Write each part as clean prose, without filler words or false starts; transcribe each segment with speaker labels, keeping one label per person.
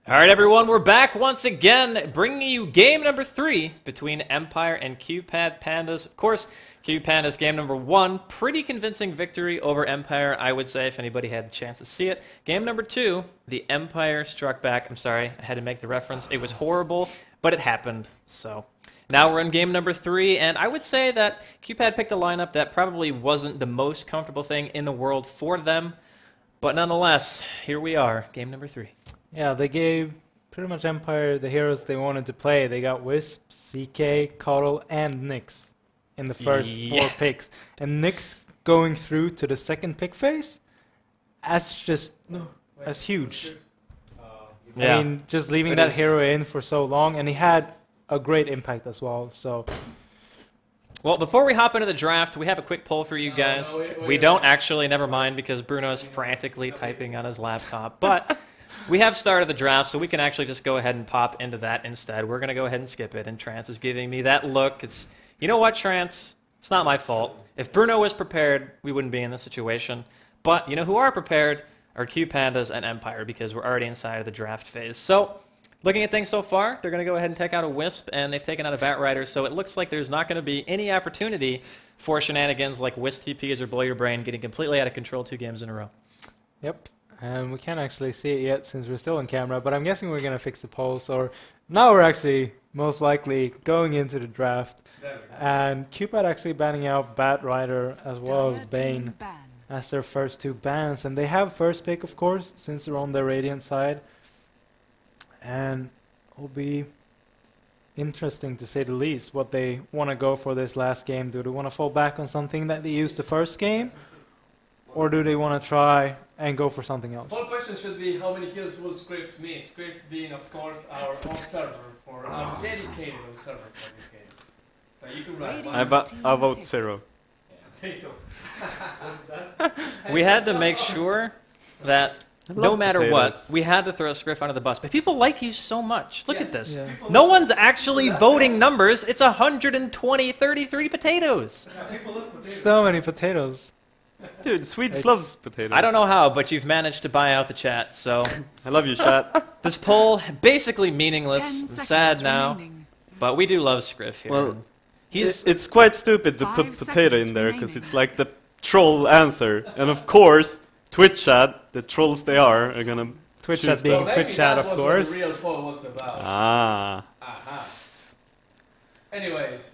Speaker 1: All right, everyone, we're back once again, bringing you game number 3 between Empire and QPAD Pandas. Of course, QPAD's game number 1, pretty convincing victory over Empire, I would say, if anybody had the chance to see it. Game number 2, the Empire struck back. I'm sorry, I had to make the reference. It was horrible, but it happened. So now we're in game number 3, and I would say that QPAD picked a lineup that probably wasn't the most comfortable thing in the world for them. But nonetheless, here we are, game number 3.
Speaker 2: Yeah, they gave pretty much Empire the heroes they wanted to play. They got Wisp, CK, Coddle, and Nyx in the first 4 picks. And Nyx going through to the second pick phase, that's huge. I mean, just leaving that hero in for so long, and he had a great impact as well. So,
Speaker 1: well, before we hop into the draft, we have a quick poll for you guys. We don't actually, never mind, because Bruno is frantically typing on his laptop. But we have started the draft, so we can actually just go ahead and pop into that instead. We're going to go ahead and skip it, and Trance is giving me that look. It's, you know what, Trance? It's not my fault. If Bruno was prepared, we wouldn't be in this situation. But you know who are prepared are Q Pandas and Empire, because we're already inside of the draft phase. So, looking at things so far, they're going to go ahead and take out a Wisp, and they've taken out a Batrider, so it looks like there's not going to be any opportunity for shenanigans like Wisp TPs or Blow Your Brain getting completely out of control 2 games in a row.
Speaker 2: Yep. And we can't actually see it yet since we're still on camera, but I'm guessing we're going to fix the polls, or now we're actually most likely going into the draft. And QPAD actually banning out Batrider as well as Bane as their first 2 bans. And they have first pick, of course, since they're on the Radiant side. And it'll be interesting to say the least what they want to go for this last game. Do they want to fall back on something that they used the first game? Or do they want to try and go for something else?
Speaker 3: One question should be how many kills will Scrift me? Scrift being, of course, our observer, our dedicated observer for this game. So you can write
Speaker 4: I vote 0.
Speaker 3: Yeah, Tato. What's that?
Speaker 1: We had to make sure that no matter what, we had to throw Scriff under the bus. But people like you so much. Look at this. Yeah. No one's actually voting numbers. It's 120, 33 potatoes.
Speaker 2: So many potatoes.
Speaker 4: Dude, Swedes love potatoes.
Speaker 1: I don't know how, but you've managed to buy out the chat, so
Speaker 4: I love you, chat.
Speaker 1: this poll, basically meaningless. I'm sad now, but we do love Scriff here.
Speaker 4: Well, it's quite stupid to put potato in there, because it's like the troll answer. And of course, Twitch chat, the trolls they are gonna
Speaker 2: Twitch chat being Twitch chat, of course.
Speaker 3: What the real poll was about.
Speaker 4: Aha.
Speaker 3: Anyways,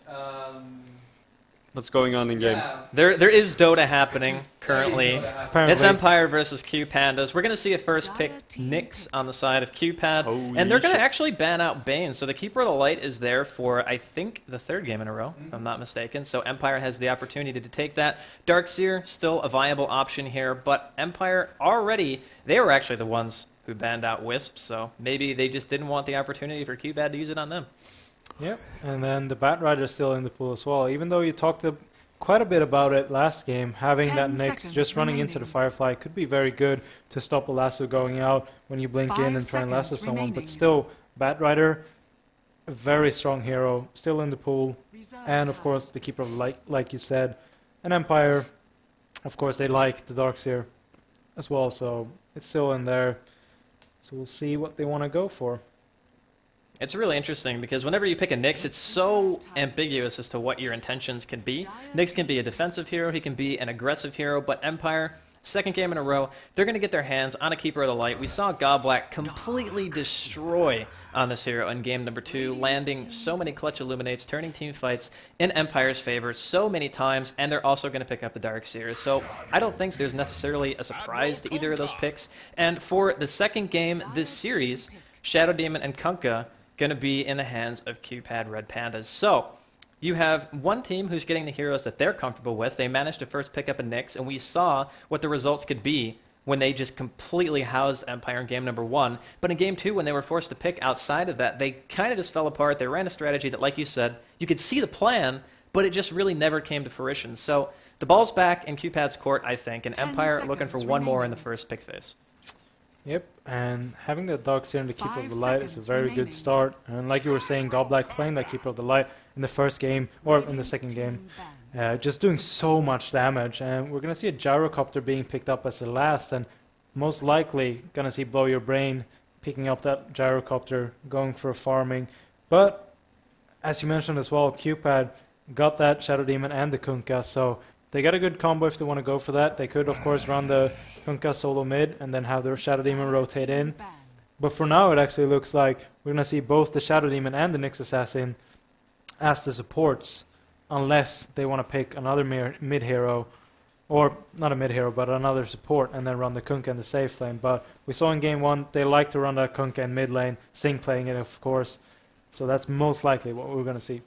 Speaker 4: what's going on in game?
Speaker 1: There is Dota happening currently. It's Empire versus Q Pandas. We're going to see a first pick Nyx on the side of QPAD, and they're going to actually ban out Bane. So the Keeper of the Light is there for, I think, the 3rd game in a row, if I'm not mistaken. So Empire has the opportunity to take that. Darkseer, still a viable option here, but Empire already, they were actually the ones who banned out Wisp, so maybe they just didn't want the opportunity for QPAD to use it on them.
Speaker 2: Yep, and then the Batrider is still in the pool as well. Even though you talked quite a bit about it last game, having that Nyx just running into the Firefly could be very good to stop a lasso going out when you blink in and try and lasso someone. But still, Batrider, a very strong hero, still in the pool. And of course, the Keeper of the Light, like you said. And Empire, of course, they like the Darkseer as well, so it's still in there. So we'll see what they want to go for.
Speaker 1: It's really interesting because whenever you pick a Nyx, it's so ambiguous as to what your intentions can be. Nyx can be a defensive hero, he can be an aggressive hero, but Empire, 2nd game in a row, they're going to get their hands on a Keeper of the Light. We saw Godblack completely destroy on this hero in game number 2, landing so many clutch Illuminates, turning team fights in Empire's favor so many times, and they're also going to pick up the Darkseer. So I don't think there's necessarily a surprise to either of those picks. And for the 2nd game this series, Shadow Demon and Kunkka going to be in the hands of QPAD Red Pandas. So, you have one team who's getting the heroes that they're comfortable with. They managed to first pick up a Nyx, and we saw what the results could be when they just completely housed Empire in game number 1. But in game 2, when they were forced to pick outside of that, they kind of just fell apart. They ran a strategy that, like you said, you could see the plan, but it just really never came to fruition. So, the ball's back in QPAD's court, I think, and Empire looking for one more in the first pick phase.
Speaker 2: Yep, and having the Darkseer and the Keeper of the Light is a very good start. And like you were saying, Godblack playing that Keeper of the Light in the first game, or in the 2nd game, just doing so much damage. And we're going to see a Gyrocopter being picked up as the last, and most likely going to see Blow Your Brain picking up that gyrocopter, going for farming. But as you mentioned as well, QPAD got that Shadow Demon and the Kunkka, so they got a good combo if they want to go for that. They could, of course, run the Kunkka solo mid and then have their Shadow Demon rotate in. But for now, it actually looks like we're going to see both the Shadow Demon and the Nyx Assassin as the supports, unless they want to pick another mid-hero, or not a mid-hero, but another support, and then run the Kunkka in the safe lane. But we saw in Game 1, they like to run that Kunkka in mid lane, Sing playing it, of course. So that's most likely what we're going to see.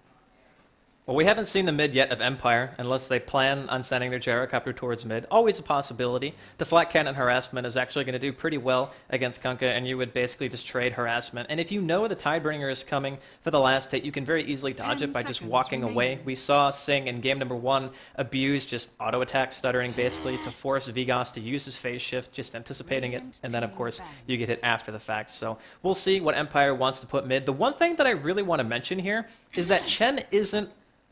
Speaker 1: Well, we haven't seen the mid yet of Empire, unless they plan on sending their gyrocopter towards mid. Always a possibility. The flat cannon harassment is actually going to do pretty well against Kunkka, and you would basically just trade harassment. And if you know the Tidebringer is coming for the last hit, you can very easily dodge it by just walking away. We saw Sing in game number 1 abuse just auto-attack stuttering, basically, to force Vigos to use his phase shift, just anticipating it, and then, of course, you get hit after the fact. So we'll see what Empire wants to put mid. The one thing that I really want to mention here is that Chen isn't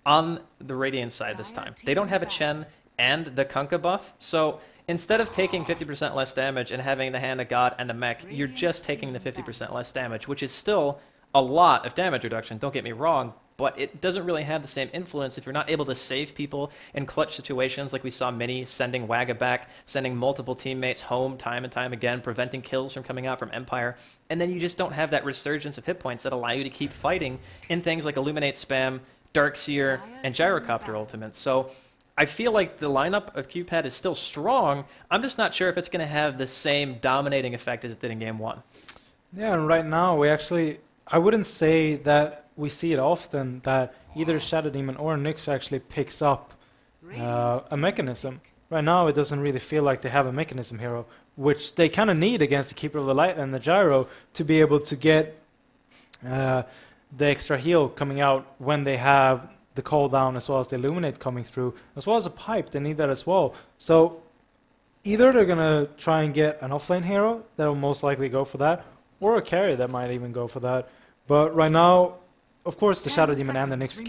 Speaker 1: on the Radiant side this time. They don't have a Chen and the Kunkka buff, so instead of taking 50% less damage and having the Hand of God and the mech, you're just taking the 50% less damage, which is still a lot of damage reduction, don't get me wrong, but it doesn't really have the same influence if you're not able to save people in clutch situations like we saw Mini sending Wagga back, sending multiple teammates home time and time again, preventing kills from coming out from Empire, and then you just don't have that resurgence of hit points that allow you to keep fighting in things like Illuminate spam, Darkseer, and Gyrocopter ultimates. So I feel like the lineup of QPAD is still strong. I'm just not sure if it's going to have the same dominating effect as it did in Game 1.
Speaker 2: Yeah, and right now I wouldn't say that we see it often that either Shadow Demon or Nyx actually picks up a mechanism. Right now it doesn't really feel like they have a mechanism hero, which they kind of need against the Keeper of the Light and the Gyro to be able to get the extra heal coming out when they have the cooldown as well as the Illuminate coming through, as well as a pipe. They need that as well. So either they're going to try and get an offlane hero that will most likely go for that, or a carry that might even go for that. But right now, of course, the Shadow Demon and the Nyx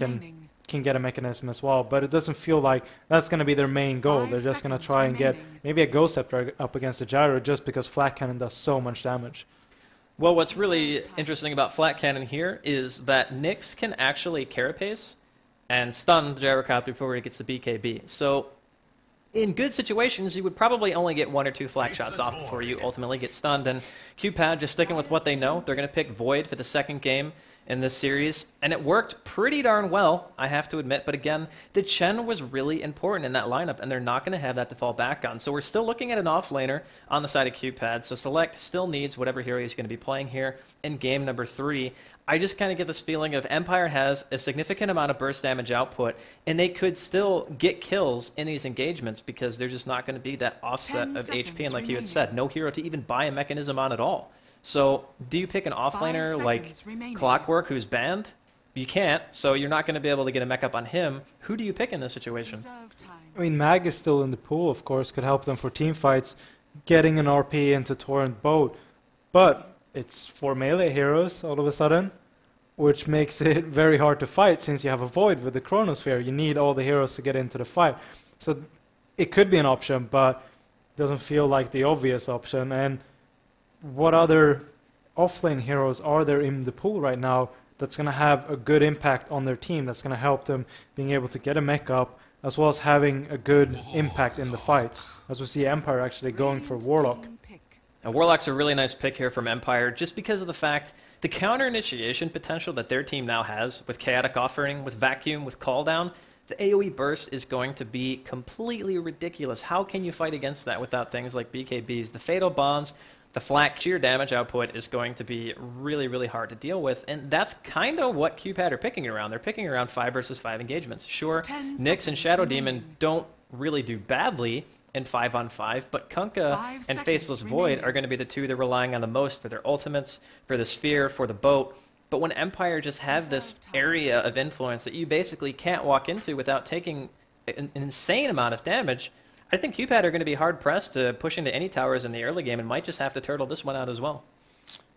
Speaker 2: can get a mechanism as well, but it doesn't feel like that's going to be their main goal. They're just going to try and get maybe a Ghost Scepter up against the Gyro just because Flat Cannon does so much damage.
Speaker 1: Well, what's really interesting about Flat Cannon here is that Nyx can actually carapace and stun the Gyrocopter before it gets the BKB. So in good situations, you would probably only get 1 or 2 flak shots off before you ultimately get stunned. And QPAD just sticking with what they know. They're going to pick Void for the second game in this series, and it worked pretty darn well, I have to admit. But again, the Chen was really important in that lineup, and they're not going to have that to fall back on. So we're still looking at an offlaner on the side of QPAD, so Select still needs whatever hero he's going to be playing here in game number 3. I just kind of get this feeling of Empire has a significant amount of burst damage output, and they could still get kills in these engagements because there's just not going to be that offset of HP, and like you had said, no hero to even buy a mechanism on at all. So, do you pick an offlaner like Clockwork who's banned? You can't, so you're not going to be able to get a mech up on him. Who do you pick in this situation?
Speaker 2: I mean, Mag is still in the pool, of course, could help them for team fights, getting an RP into Torrent Boat. But it's 4 melee heroes all of a sudden, which makes it very hard to fight since you have a Void with the Chronosphere. You need all the heroes to get into the fight. So it could be an option, but it doesn't feel like the obvious option. And what other offlane heroes are there in the pool right now that's going to have a good impact on their team, that's going to help them being able to get a mech up, as well as having a good impact in the fights, as we see Empire actually going for Warlock.
Speaker 1: Now, Warlock's a really nice pick here from Empire, just because of the fact, the counter-initiation potential that their team now has, with Chaotic Offering, with Vacuum, with Call Down, the AoE burst is going to be completely ridiculous. How can you fight against that without things like BKBs? The Fatal Bombs, the flak sheer damage output is going to be really, really hard to deal with, and that's kind of what QPAD are picking around. They're picking around 5 versus 5 engagements. Sure, Nyx and Shadow Demon don't really do badly in 5-on-5, but Kunkka and Faceless Void are going to be the two they're relying on the most for their ultimates, for the Sphere, for the boat. But when Empire just have this area of influence that you basically can't walk into without taking an insane amount of damage, I think QPAD are going to be hard-pressed to push into any towers in the early game and might just have to turtle this one out as well.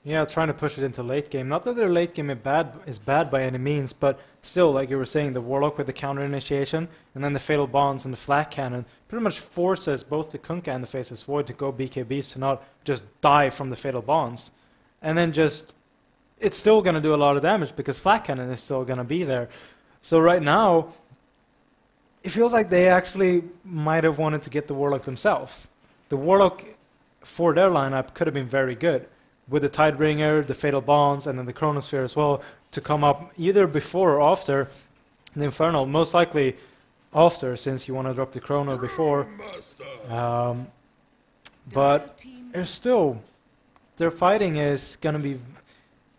Speaker 2: Yeah, trying to push it into late game. Not that their late game is bad by any means, but still, like you were saying, the Warlock with the counter initiation, and then the Fatal Bonds and the Flak Cannon pretty much forces both the Kunkka and the Faceless Void to go BKBs to not just die from the Fatal Bonds. and then just it's still going to do a lot of damage because Flat Cannon is still going to be there. So right now, it feels like they actually might have wanted to get the Warlock themselves. The Warlock for their lineup could have been very good with the Tidebringer, the Fatal Bonds, and then the Chronosphere as well to come up either before or after the Infernal. Most likely after, since you want to drop the Chrono before. But there's still, their fighting is going to be,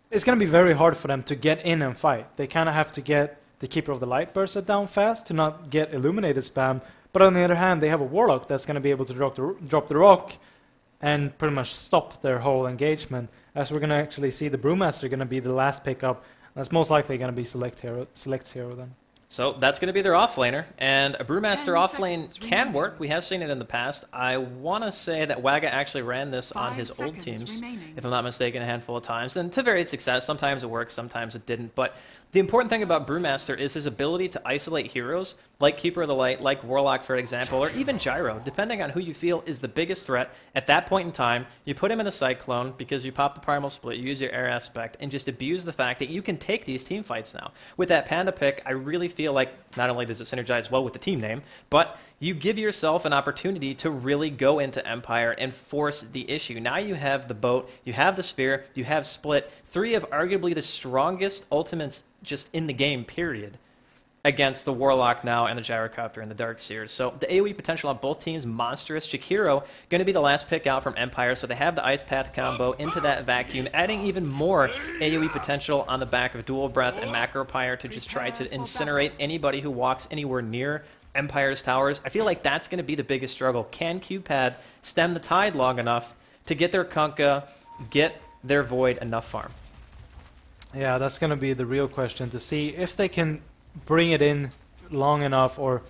Speaker 2: it's going to be very hard for them to get in and fight. They kind of have to get the Keeper of the Light bursted down fast to not get Illuminated spam. But on the other hand, they have a Warlock that's going to be able to drop the rock and pretty much stop their whole engagement. As we're going to actually see the Brewmaster going to be the last pickup. That's most likely going to be Select's hero then.
Speaker 1: So that's going to be their offlaner, and a Brewmaster offlane can work. We have seen it in the past. I want to say that Wagga actually ran this on his old teams, if I'm not mistaken, a handful of times, and to varied success. Sometimes it worked, sometimes it didn't. But the important thing about Brewmaster is his ability to isolate heroes, like Keeper of the Light, like Warlock, for example, or even Gyro, depending on who you feel is the biggest threat at that point in time. You put him in a Cyclone because you pop the Primal Split, you use your Air Aspect, and just abuse the fact that you can take these team fights now. With that Panda pick, I really feel like not only does it synergize well with the team name, but you give yourself an opportunity to really go into Empire and force the issue. Now you have the boat, you have the sphere, you have Split, three of arguably the strongest ultimates just in the game, period, against the Warlock now and the Gyrocopter and the Darkseer. So the AoE potential on both teams, monstrous. Jakiro going to be the last pick out from Empire, so they have the Ice Path combo into that vacuum, adding even more AoE potential on the back of Dual Breath and Macropyre to just try to incinerate anybody who walks anywhere near Empire's towers. I feel like that's going to be the biggest struggle. Can QPAD stem the tide long enough to get their Kunkka, get their Void enough farm?
Speaker 2: Yeah, that's going to be the real question, to see if they can bring it in long enough or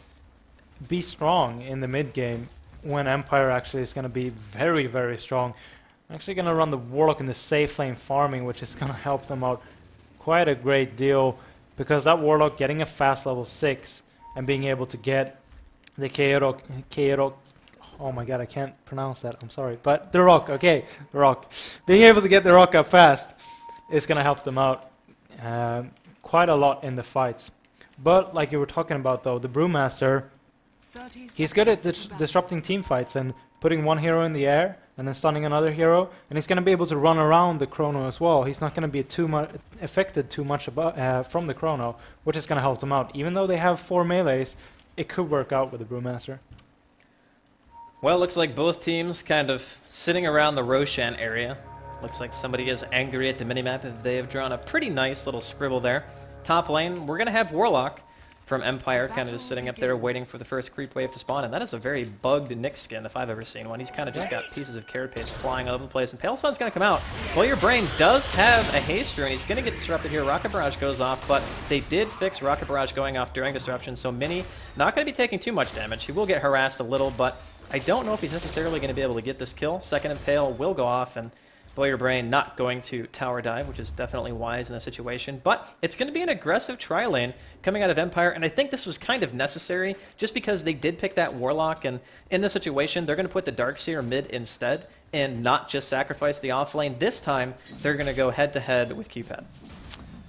Speaker 2: be strong in the mid game when Empire actually is going to be very, very strong. I'm actually going to run the Warlock in the safe lane farming, which is going to help them out quite a great deal, because that Warlock getting a fast level 6 and being able to get the Kaerok, oh my god, I can't pronounce that, I'm sorry, but the Rock, okay, the Rock. Being able to get the Rock up fast is going to help them out quite a lot in the fights. But like you were talking about though, the Brewmaster, he's good at disrupting team fights and putting one hero in the air and then stunning another hero, and he's going to be able to run around the Chrono as well. He's not going to be affected too much from the Chrono, which is going to help him out. Even though they have 4 melees, it could work out with the Brewmaster.
Speaker 1: Well, it looks like both teams kind of sitting around the Roshan area. Looks like somebody is angry at the minimap. They have drawn a pretty nice little scribble there. Top lane, we're going to have Warlock from Empire kind of just sitting up there waiting for the first creep wave to spawn. And that is a very bugged Nyx skin if I've ever seen one. He's kind of just got pieces of Carapace flying all over the place. And Pale Sun's going to come out. Blow Your Brain does have a haster, and he's going to get disrupted here. Rocket Barrage goes off, but they did fix Rocket Barrage going off during disruption. So Mini not going to be taking too much damage. He will get harassed a little, but I don't know if he's necessarily going to be able to get this kill. Second Impale will go off, and Blow Your Brain not going to tower dive, which is definitely wise in this situation. But it's going to be an aggressive tri-lane coming out of Empire, and I think this was kind of necessary just because they did pick that Warlock, and in this situation, they're going to put the Darkseer mid instead and not just sacrifice the off lane. This time, they're going to go head-to-head with QPAD.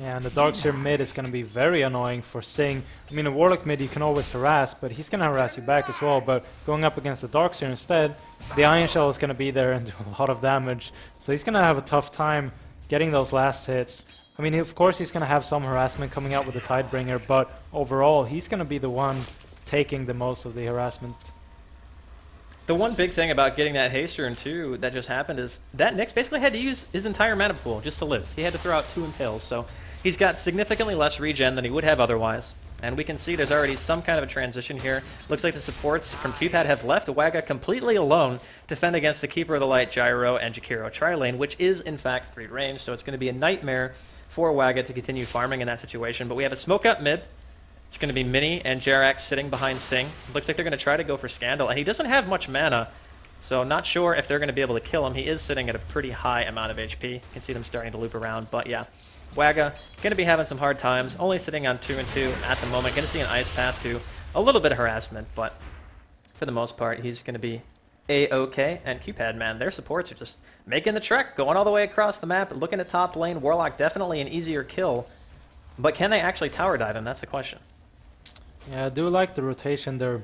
Speaker 2: Yeah, and the Darkseer mid is going to be very annoying for Sing. I mean, a Warlock mid you can always harass, but he's going to harass you back as well. But going up against the Darkseer instead, the Iron Shell is going to be there and do a lot of damage. So he's going to have a tough time getting those last hits. I mean, of course he's going to have some harassment coming out with the Tidebringer, but overall he's going to be the one taking the most of the harassment.
Speaker 1: The one big thing about getting that haster in 2 that just happened is that Nyx basically had to use his entire mana pool just to live. He had to throw out 2 Impales, so he's got significantly less regen than he would have otherwise. And we can see there's already some kind of a transition here. Looks like the supports from QPAD have left Wagga completely alone to fend against the Keeper of the Light, Gyro, and Jakiro tri-lane, which is in fact 3 range, so it's going to be a nightmare for Wagga to continue farming in that situation. But we have a smoke up mid. It's going to be Mini and Jerax sitting behind Sing. Looks like they're going to try to go for Scandal, and he doesn't have much mana, so not sure if they're going to be able to kill him. He is sitting at a pretty high amount of HP. You can see them starting to loop around, but yeah. Wagga going to be having some hard times, only sitting on 2 and 2 at the moment. Going to see an Ice Path too. A little bit of harassment, but for the most part, he's going to be A-OK, and QPAD, man, their supports are just making the trek, going all the way across the map, looking at top lane. Warlock definitely an easier kill, but can they actually tower dive him? That's the question.
Speaker 2: Yeah, I do like the rotation they're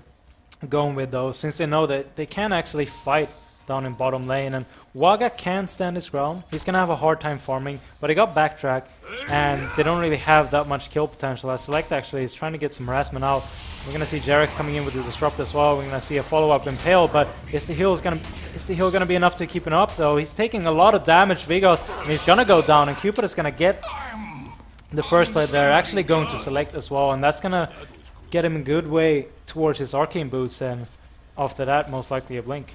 Speaker 2: going with though, since they know that they can actually fight down in bottom lane, and Waga can stand his ground. He's gonna have a hard time farming, but he got backtrack, and they don't really have that much kill potential. As Select actually is trying to get some harassment out. We're gonna see Jarex coming in with the disrupt as well. We're gonna see a follow-up impale, but is the heal gonna be enough to keep him up though? He's taking a lot of damage, Vigos, and he's gonna go down, and Cupid is gonna get the first play there. Actually going to Select as well, and that's gonna get him a good way towards his arcane boots, and after that most likely a blink.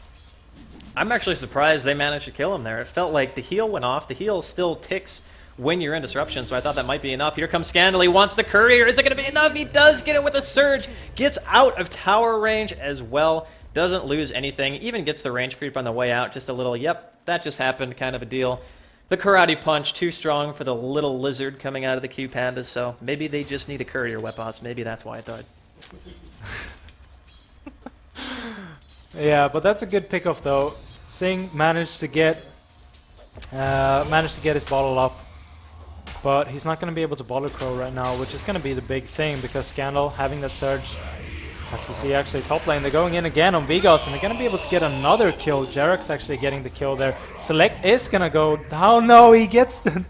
Speaker 1: I'm actually surprised they managed to kill him there. It felt like the heal went off. The heal still ticks when you're in disruption, so I thought that might be enough. Here comes Scandal. He wants the courier. Is it going to be enough? He does get it with a surge. Gets out of tower range as well. Doesn't lose anything. Even gets the range creep on the way out. Just a little, yep, that just happened kind of a deal. The karate punch, too strong for the little lizard coming out of the Q Pandas, so maybe they just need a courier weapons. Maybe that's why it died.
Speaker 2: Yeah, but that's a good pickoff though. Singh managed to get his bottle up, but he's not going to be able to bottle Crow right now, which is going to be the big thing because Scandal having that surge. As we see actually top lane, they're going in again on Vigos, and they're going to be able to get another kill. Jarek's actually getting the kill there. Select is going to go down. No, he gets the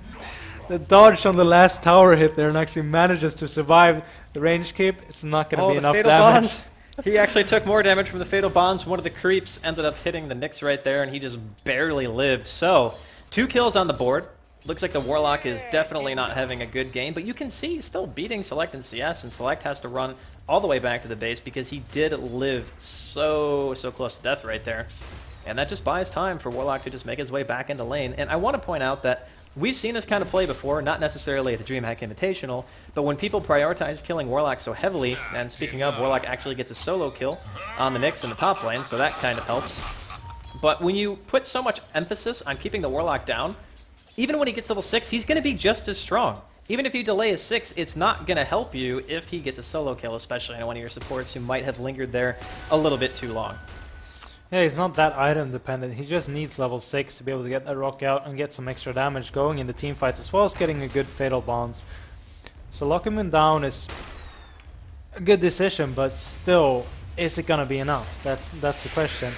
Speaker 2: dodge on the last tower hit there and actually manages to survive the range keep. It's not going to be enough damage.
Speaker 1: Bonds. He actually took more damage from the Fatal Bonds. One of the creeps ended up hitting the Nyx right there, and he just barely lived. So, 2 kills on the board. Looks like the Warlock is definitely not having a good game, but you can see he's still beating Select in CS, and Select has to run all the way back to the base because he did live so close to death right there. And that just buys time for Warlock to just make his way back into lane. And I want to point out that we've seen this kind of play before, not necessarily at the Dreamhack Invitational, but when people prioritize killing Warlock so heavily, and speaking of, Warlock actually gets a solo kill on the Nyx in the top lane, so that kind of helps. But when you put so much emphasis on keeping the Warlock down, even when he gets level 6, he's going to be just as strong. Even if you delay his 6, it's not going to help you if he gets a solo kill, especially on one of your supports who might have lingered there a little bit too long.
Speaker 2: Yeah, he's not that item dependent. He just needs level 6 to be able to get that rock out and get some extra damage going in the team fights, as well as getting a good Fatal Bonds. So locking him down is a good decision, but still, is it going to be enough? That's the question.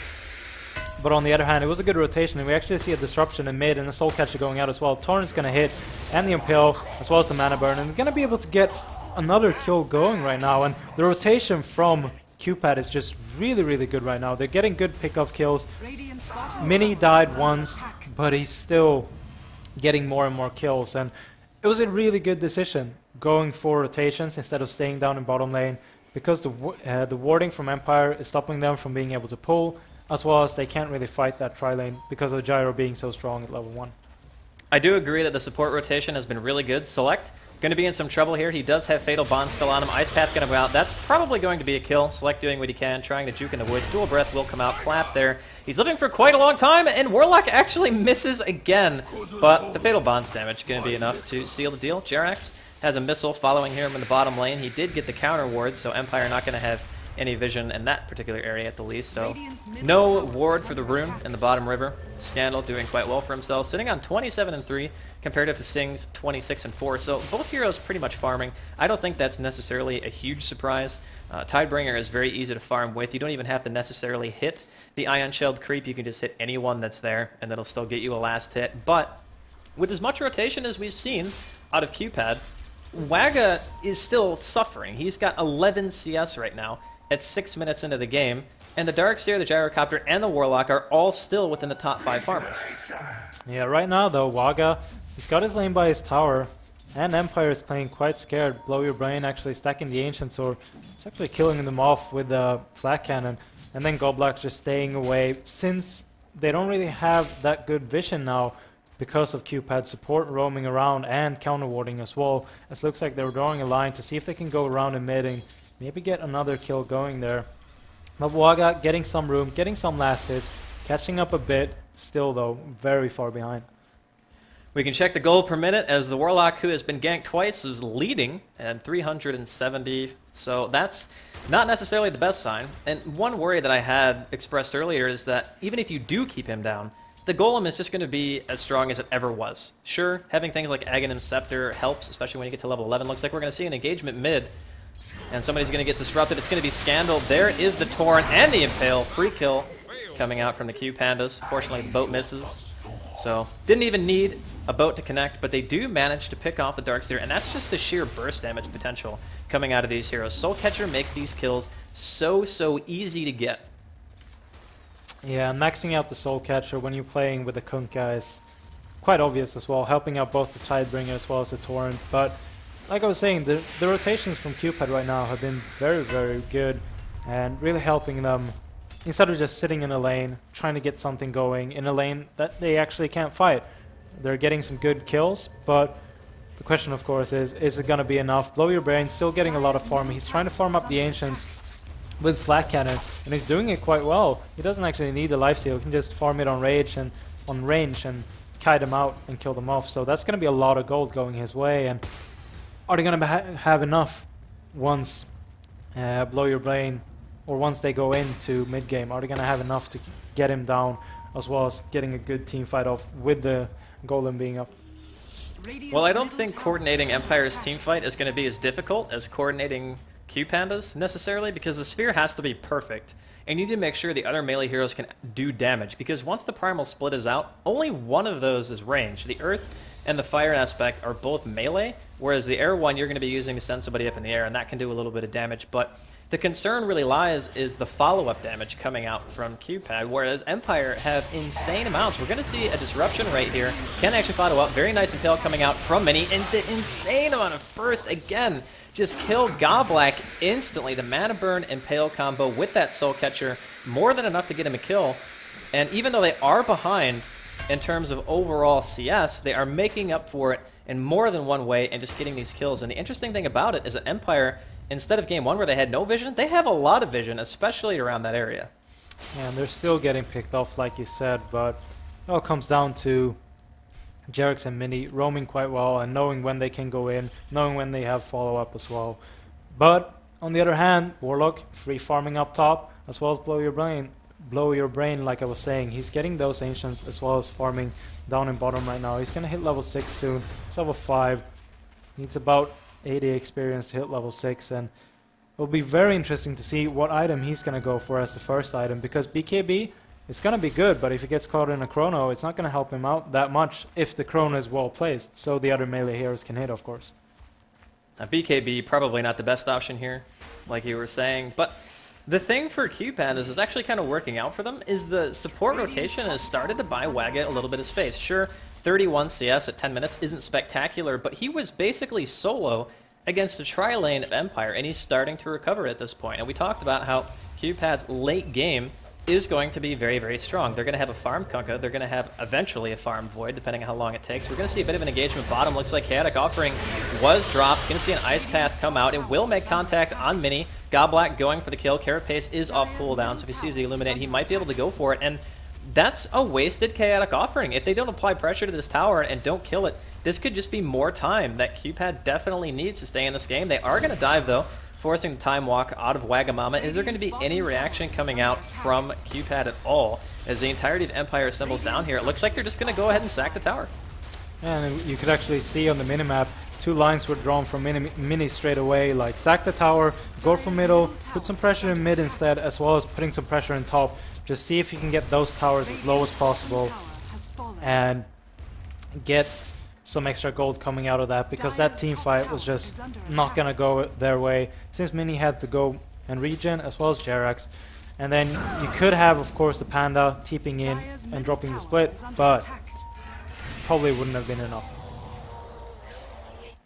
Speaker 2: But on the other hand, it was a good rotation, and we actually see a disruption in mid and a Soul Catcher going out as well. Torrent's going to hit, and the Impale, as well as the Mana Burn, and they're going to be able to get another kill going right now. And the rotation from QPAD is just really good right now. They're getting good pick-off kills. Mini died once, but he's still getting more and more kills. And it was a really good decision going for rotations instead of staying down in bottom lane, because the warding from Empire is stopping them from being able to pull, as well as they can't really fight that tri-lane because of Gyro being so strong at level 1.
Speaker 1: I do agree that the support rotation has been really good. Select going to be in some trouble here. He does have Fatal Bond still on him. Ice Path going to go out. That's probably going to be a kill. Select doing what he can, trying to juke in the woods. Dual Breath will come out. Clap there. He's living for quite a long time, and Warlock actually misses again. But the Fatal Bond's damage going to be enough to seal the deal. Jerax has a missile following him in the bottom lane. He did get the counter ward, so Empire not going to have any vision in that particular area at the least, so no ward for the rune in the bottom river. Scandal doing quite well for himself, sitting on 27-3 comparative to Singh's 26-4, so both heroes pretty much farming. I don't think that's necessarily a huge surprise. Tidebringer is very easy to farm with. You don't even have to necessarily hit the Ion Shelled creep. You can just hit anyone that's there, and that'll still get you a last hit. But with as much rotation as we've seen out of QPAD, Waga is still suffering. He's got 11 CS right now at 6 minutes into the game, and the Darkseer, the Gyrocopter, and the Warlock are all still within the top 5 farmers.
Speaker 2: Yeah, right now though, Waga, he's got his lane by his tower, and Empire is playing quite scared. Blow Your Brain actually stacking the Ancients, or it's actually killing them off with the Flat Cannon, and then Goblack's just staying away, since they don't really have that good vision now because of QPAD support roaming around and counter warding as well. It looks like they're drawing a line to see if they can go around in mid and maybe get another kill going there. But Waga getting some room, getting some last hits, catching up a bit, still though very far behind.
Speaker 1: We can check the gold per minute as the Warlock, who has been ganked twice, is leading at 370. So that's Not necessarily the best sign, and one worry that I had expressed earlier is that even if you do keep him down, the Golem is just going to be as strong as it ever was. Sure, having things like Aghanim's Scepter helps, especially when you get to level 11. Looks like we're going to see an engagement mid, and somebody's going to get disrupted. It's going to be Scandal. There is the Torrent and the Impale. Free kill coming out from the Q Pandas. Fortunately, the boat misses. So, didn't even need a boat to connect, but they do manage to pick off the Darkseer, and that's just the sheer burst damage potential coming out of these heroes. Soul Catcher makes these kills so easy to get.
Speaker 2: Yeah, maxing out the Soul Catcher when you're playing with the Kunkka is quite obvious as well, helping out both the Tidebringer as well as the Torrent. But like I was saying, the rotations from QPAD right now have been very good and really helping them instead of just sitting in a lane, trying to get something going in a lane that they actually can't fight. They're getting some good kills, but the question of course is it going to be enough? Blow Your Brain still getting a lot of farm. He's trying to farm up the Ancients with Flat Cannon, and he's doing it quite well. He doesn't actually need the lifesteal. He can just farm it on range and kite them out and kill them off. So that's going to be a lot of gold going his way. And are they going to have enough once Blow Your Brain, or once they go into mid game? Are they going to have enough to get him down, as well as getting a good team fight off with the Golem being up?
Speaker 1: Well, I don't think coordinating Empire's teamfight is going to be as difficult as coordinating Q Pandas necessarily, because the sphere has to be perfect, and you need to make sure the other melee heroes can do damage, because once the primal split is out, only one of those is range. The earth and the fire aspect are both melee, whereas the air one you're going to be using to send somebody up in the air, and that can do a little bit of damage. But the concern really lies is the follow-up damage coming out from QPAD, whereas Empire have insane amounts. We're going to see a disruption right here. Can actually follow up. Very nice Impale coming out from Mini, and the insane amount of burst again. Just kill Goblak instantly. The Mana Burn Impale combo with that Soul Catcher, more than enough to get him a kill. And even though they are behind in terms of overall CS, they are making up for it in more than one way and just getting these kills. And the interesting thing about it is that Empire, instead of game one where they had no vision, they have a lot of vision, especially around that area.
Speaker 2: Yeah, and they're still getting picked off, like you said, but it all comes down to Jerax and Mini roaming quite well and knowing when they can go in, knowing when they have follow-up as well. But on the other hand, Warlock free farming up top, as well as Blow Your Brain. Blow Your Brain, like I was saying, he's getting those Ancients as well as farming down in bottom right now. He's going to hit level 6 soon. He's level 5. Needs about 80 experience to hit level 6, and it'll be very interesting to see what item he's going to go for as the first item, because BKB is going to be good, but if he gets caught in a chrono, it's not going to help him out that much if the chrono is well placed, so the other melee heroes can hit, of course.
Speaker 1: BKB probably not the best option here, like you were saying, but the thing for QPAD is actually kind of working out for them is the support rotation has started to buy Wagga a little bit of space. Sure, 31 CS at 10 minutes isn't spectacular, but he was basically solo against a tri-lane of Empire, and he's starting to recover at this point. And we talked about how QPAD's late game is going to be very strong. They're going to have a farm Kunkka. They're going to have eventually a farm Void, depending on how long it takes. We're going to see a bit of an engagement bottom. Looks like Chaotic Offering was dropped. Going to see an Ice Path come out. It will make contact on Mini. Goblak going for the kill. Carapace is off cooldown, so if he sees the Illuminate, he might be able to go for it. And that's a wasted Chaotic Offering. If they don't apply pressure to this tower and don't kill it, this could just be more time that QPAD definitely needs to stay in this game. They are going to dive, though, forcing the time walk out of Wagamama. Is there going to be any reaction coming out from QPAD at all as the entirety of Empire assembles down here? It looks like they're just going to go ahead and sack the tower.
Speaker 2: And you could actually see on the minimap, 2 lines were drawn from Mini straight away, like sack the tower, go for middle, put some pressure in mid instead, as well as putting some pressure in top. Just see if you can get those towers as low as possible and get some extra gold coming out of that, because that team fight was just not gonna go their way since Mini had to go and regen as well as Jerax. And then you could have, of course, the Panda TPing in and dropping the split, but probably wouldn't have been enough.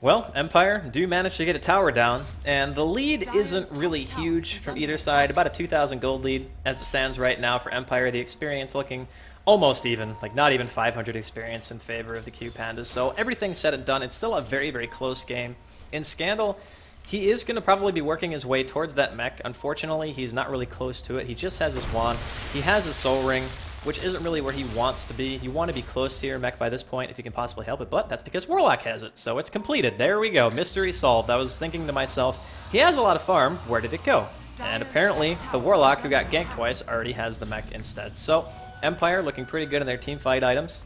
Speaker 1: Well, Empire do manage to get a tower down, and the lead isn't really huge from either side. About a 2,000 gold lead as it stands right now for Empire. The experience looking almost even, like not even 500 experience in favor of the Q Pandas. So everything said and done, it's still a very close game. In Scandal, he is going to probably be working his way towards that mech. Unfortunately, he's not really close to it. He just has his wand. He has his soul ring, which isn't really where he wants to be. You want to be close to your mech by this point if you can possibly help it, but that's because Warlock has it, so it's completed. There we go. Mystery solved. I was thinking to myself, he has a lot of farm. Where did it go? And apparently, the Warlock, who got ganked twice, already has the mech instead. So, Empire looking pretty good in their team fight items.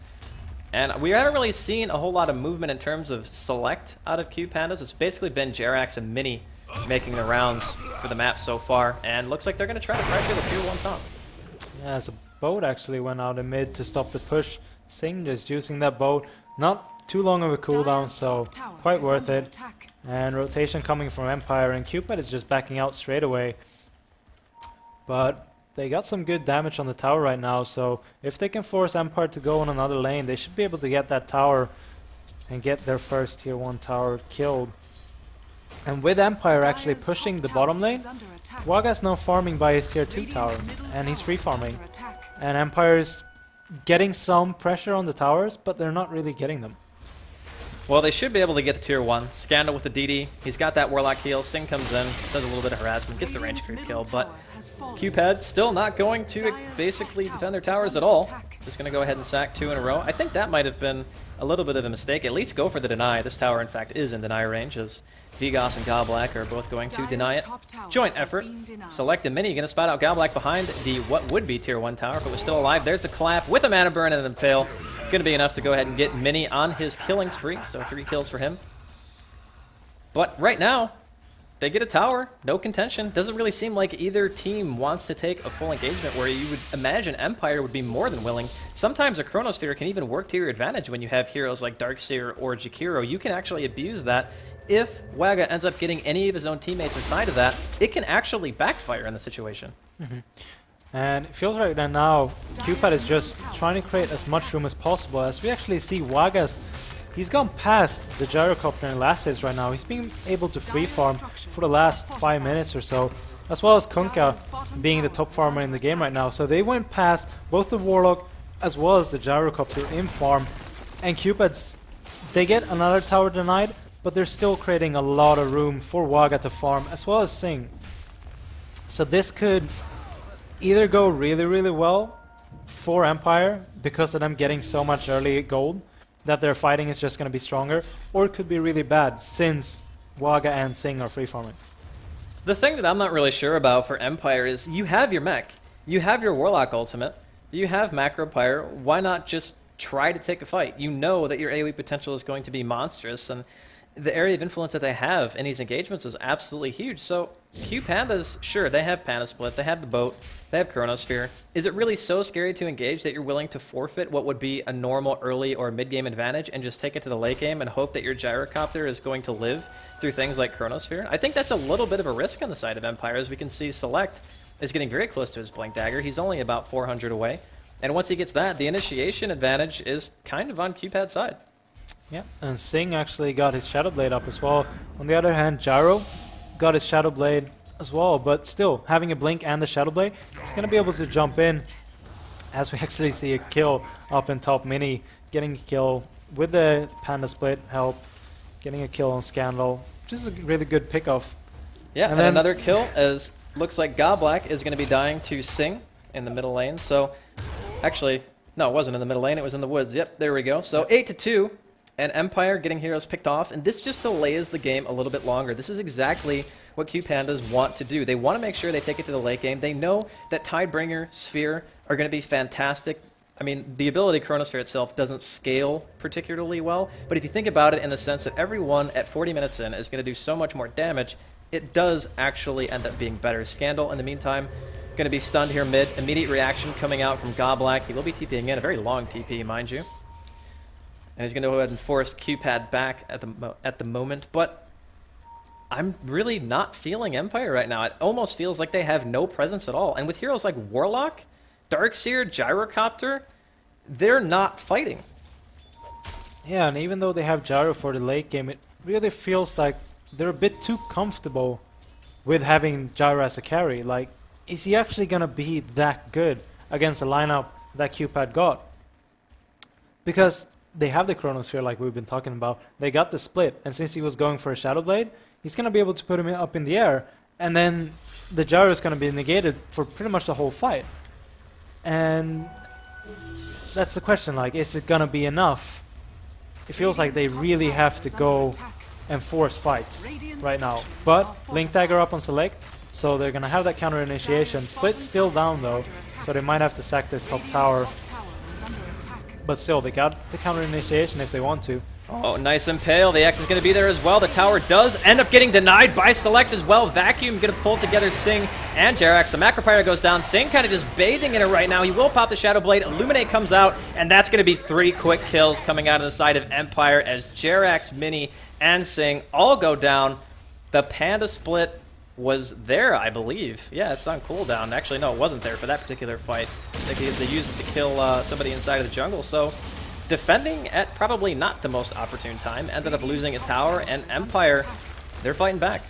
Speaker 1: And we haven't really seen a whole lot of movement in terms of select out of QPandas. It's basically been Jerax and Mini making the rounds for the map so far. And looks like they're going to try to pressure the tier 1 top.
Speaker 2: Yeah, as a boat actually went out in mid to stop the push. Sing just using that boat. Not too long of a cooldown, so quite worth it. And rotation coming from Empire, and QPAD is just backing out straight away. But they got some good damage on the tower right now, so if they can force Empire to go on another lane, they should be able to get that tower and get their first tier 1 tower killed. And with Empire actually pushing the bottom lane, Waga's now farming by his tier 2 tower, and he's free farming. And Empire's getting some pressure on the towers, but they're not really getting them.
Speaker 1: Well, they should be able to get to tier 1. Scandal with the DD. He's got that Warlock heal. Sing comes in, does a little bit of harassment, gets the range creep kill, but QPAD still not going to basically defend their towers at all. Just going to go ahead and sack 2 in a row. I think that might have been a little bit of a mistake. At least go for the deny. This tower, in fact, is in deny range, as Vigos and Goblak are both going to deny it. Joint effort. Select and Mini going to spot out Goblak behind the what would be tier 1 tower if it was still alive. There's the clap with a mana burn and an impale. Going to be enough to go ahead and get Mini on his killing spree, so 3 kills for him. But right now, they get a tower, no contention. Doesn't really seem like either team wants to take a full engagement, where you would imagine Empire would be more than willing. Sometimes a Chronosphere can even work to your advantage when you have heroes like Darkseer or Jakiro. You can actually abuse that. If Waga ends up getting any of his own teammates inside of that, it can actually backfire in the situation.
Speaker 2: And it feels like that now QPAD is just trying to create as much room as possible, as we actually see Waga's. He's gone past the Gyrocopter in last hits right now. He's been able to free farm for the last 5 minutes or so, as well as Kunkka being the top farmer in the game right now. So they went past both the Warlock as well as the Gyrocopter in farm, and QPAD's, they get another tower denied, but they're still creating a lot of room for Waga to farm, as well as Sing. So this could either go really, really well for Empire, because of them getting so much early gold, that their fighting is just going to be stronger, or it could be really bad, since Waga and Sing are free farming.
Speaker 1: The thing that I'm not really sure about for Empire is you have your mech, you have your Warlock ultimate, you have Macro Pyre. Why not just try to take a fight? You know that your AoE potential is going to be monstrous, and the area of influence that they have in these engagements is absolutely huge. So QPandas, sure, they have Panda Split, they have the boat, they have Chronosphere. Is it really so scary to engage that you're willing to forfeit what would be a normal early or mid-game advantage and just take it to the late game and hope that your Gyrocopter is going to live through things like Chronosphere? I think that's a little bit of a risk on the side of Empire. As we can see, Select is getting very close to his Blink Dagger. He's only about 400 away. And once he gets that, the initiation advantage is kind of on QPAD's side.
Speaker 2: Yeah, and Sing actually got his Shadow Blade up as well. On the other hand, Gyro got his Shadow Blade as well, but still, having a Blink and the Shadow Blade, he's going to be able to jump in, as we actually see a kill up in top. Mini getting a kill with the Panda Split help, getting a kill on Scandal, which is a really good pickoff.
Speaker 1: Yeah, and another kill, as looks like Goblak is going to be dying to Sing in the middle lane. So, actually, no, it wasn't in the middle lane, it was in the woods. Yep, there we go. So 8-2. And Empire getting heroes picked off, and this just delays the game a little bit longer. This is exactly what QPandas want to do. They want to make sure they take it to the late game. They know that Tidebringer, Sphere are going to be fantastic. I mean, the ability Chronosphere itself doesn't scale particularly well, but if you think about it in the sense that everyone at 40 minutes in is going to do so much more damage, it does actually end up being better. Scandal, in the meantime, going to be stunned here mid. Immediate reaction coming out from Goblak. He will be TPing in, a very long TP, mind you. And he's going to go ahead and force QPAD back at the moment, but I'm really not feeling Empire right now. It almost feels like they have no presence at all. And with heroes like Warlock, Darkseer, Gyrocopter, they're not fighting.
Speaker 2: Yeah, and even though they have Gyro for the late game, it really feels like they're a bit too comfortable with having Gyro as a carry. Like, is he actually going to be that good against a lineup that QPAD got? Because they have the Chronosphere, like we've been talking about. They got the split, and since he was going for a Shadow Blade, he's going to be able to put him up in the air, and then the Gyro is going to be negated for pretty much the whole fight. And that's the question, like, is it going to be enough? It feels like they really have to go and force fights right now. But Blink Dagger up on Select, So they're going to have that counter initiation. Split's still down though, so they might have to sack this top tower. But still, they got the counter initiation if they want to.
Speaker 1: Oh, nice impale. The X is going to be there as well. The tower does end up getting denied by Select as well. Vacuum going to pull together Sing and Jerax. The Macropyre goes down. Sing kind of just bathing in it right now. He will pop the Shadow Blade. Illuminate comes out, and that's going to be 3 quick kills coming out of the side of Empire as Jerax, Mini, and Sing all go down. The Panda split was there, I believe. Yeah, it's on cooldown. Actually, no, it wasn't there for that particular fight. I think they used it to kill somebody inside of the jungle, so defending at probably not the most opportune time, ended up losing a tower, and Empire, they're fighting back.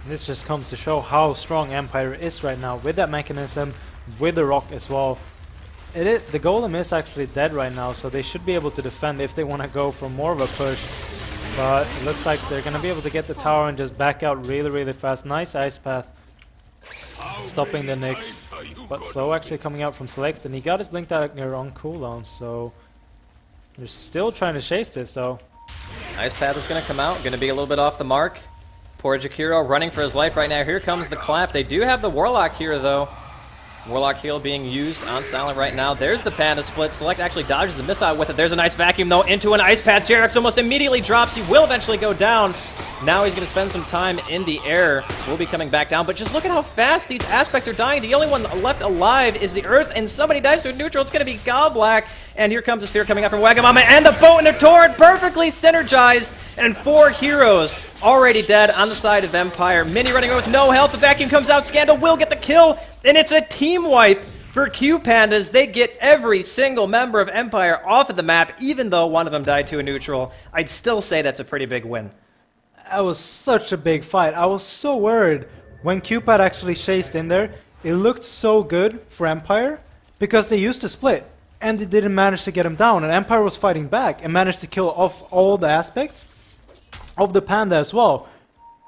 Speaker 2: This just comes to show how strong Empire is right now with that mechanism, with the rock as well. The golem is actually dead right now, so they should be able to defend if they want to go for more of a push. But it looks like they're going to be able to get the tower and just back out really, really fast. Nice ice path, stopping the Nyx. But slow actually coming out from Select, and he got his Blink Dagger on cooldown, so they're still trying to chase this though.
Speaker 1: Ice path is going to come out, going to be a little bit off the mark. Poor Jakiro running for his life right now. Here comes the clap. They do have the Warlock here though. Warlock heal being used on Silent right now. There's the Panda split. Select actually dodges the missile with it. There's a nice vacuum though into an ice path. Jerax almost immediately drops. He will eventually go down. Now he's going to spend some time in the air. Will be coming back down. But just look at how fast these aspects are dying. The only one left alive is the Earth, and somebody dies to a neutral. It's going to be Goblak. And here comes the Sphere coming out from Wagamama. And the boat and the Torrent perfectly synergized. And 4 heroes already dead on the side of Empire. Mini running away with no health. The vacuum comes out. Scandal will get the kill. And it's a team wipe for Q Pandas. They get every single member of Empire off of the map, even though one of them died to a neutral. I'd still say that's a pretty big win.
Speaker 2: That was such a big fight. I was so worried when QPAD actually chased in there. It looked so good for Empire because they used to split and they didn't manage to get him down. And Empire was fighting back and managed to kill off all the aspects of the Panda as well.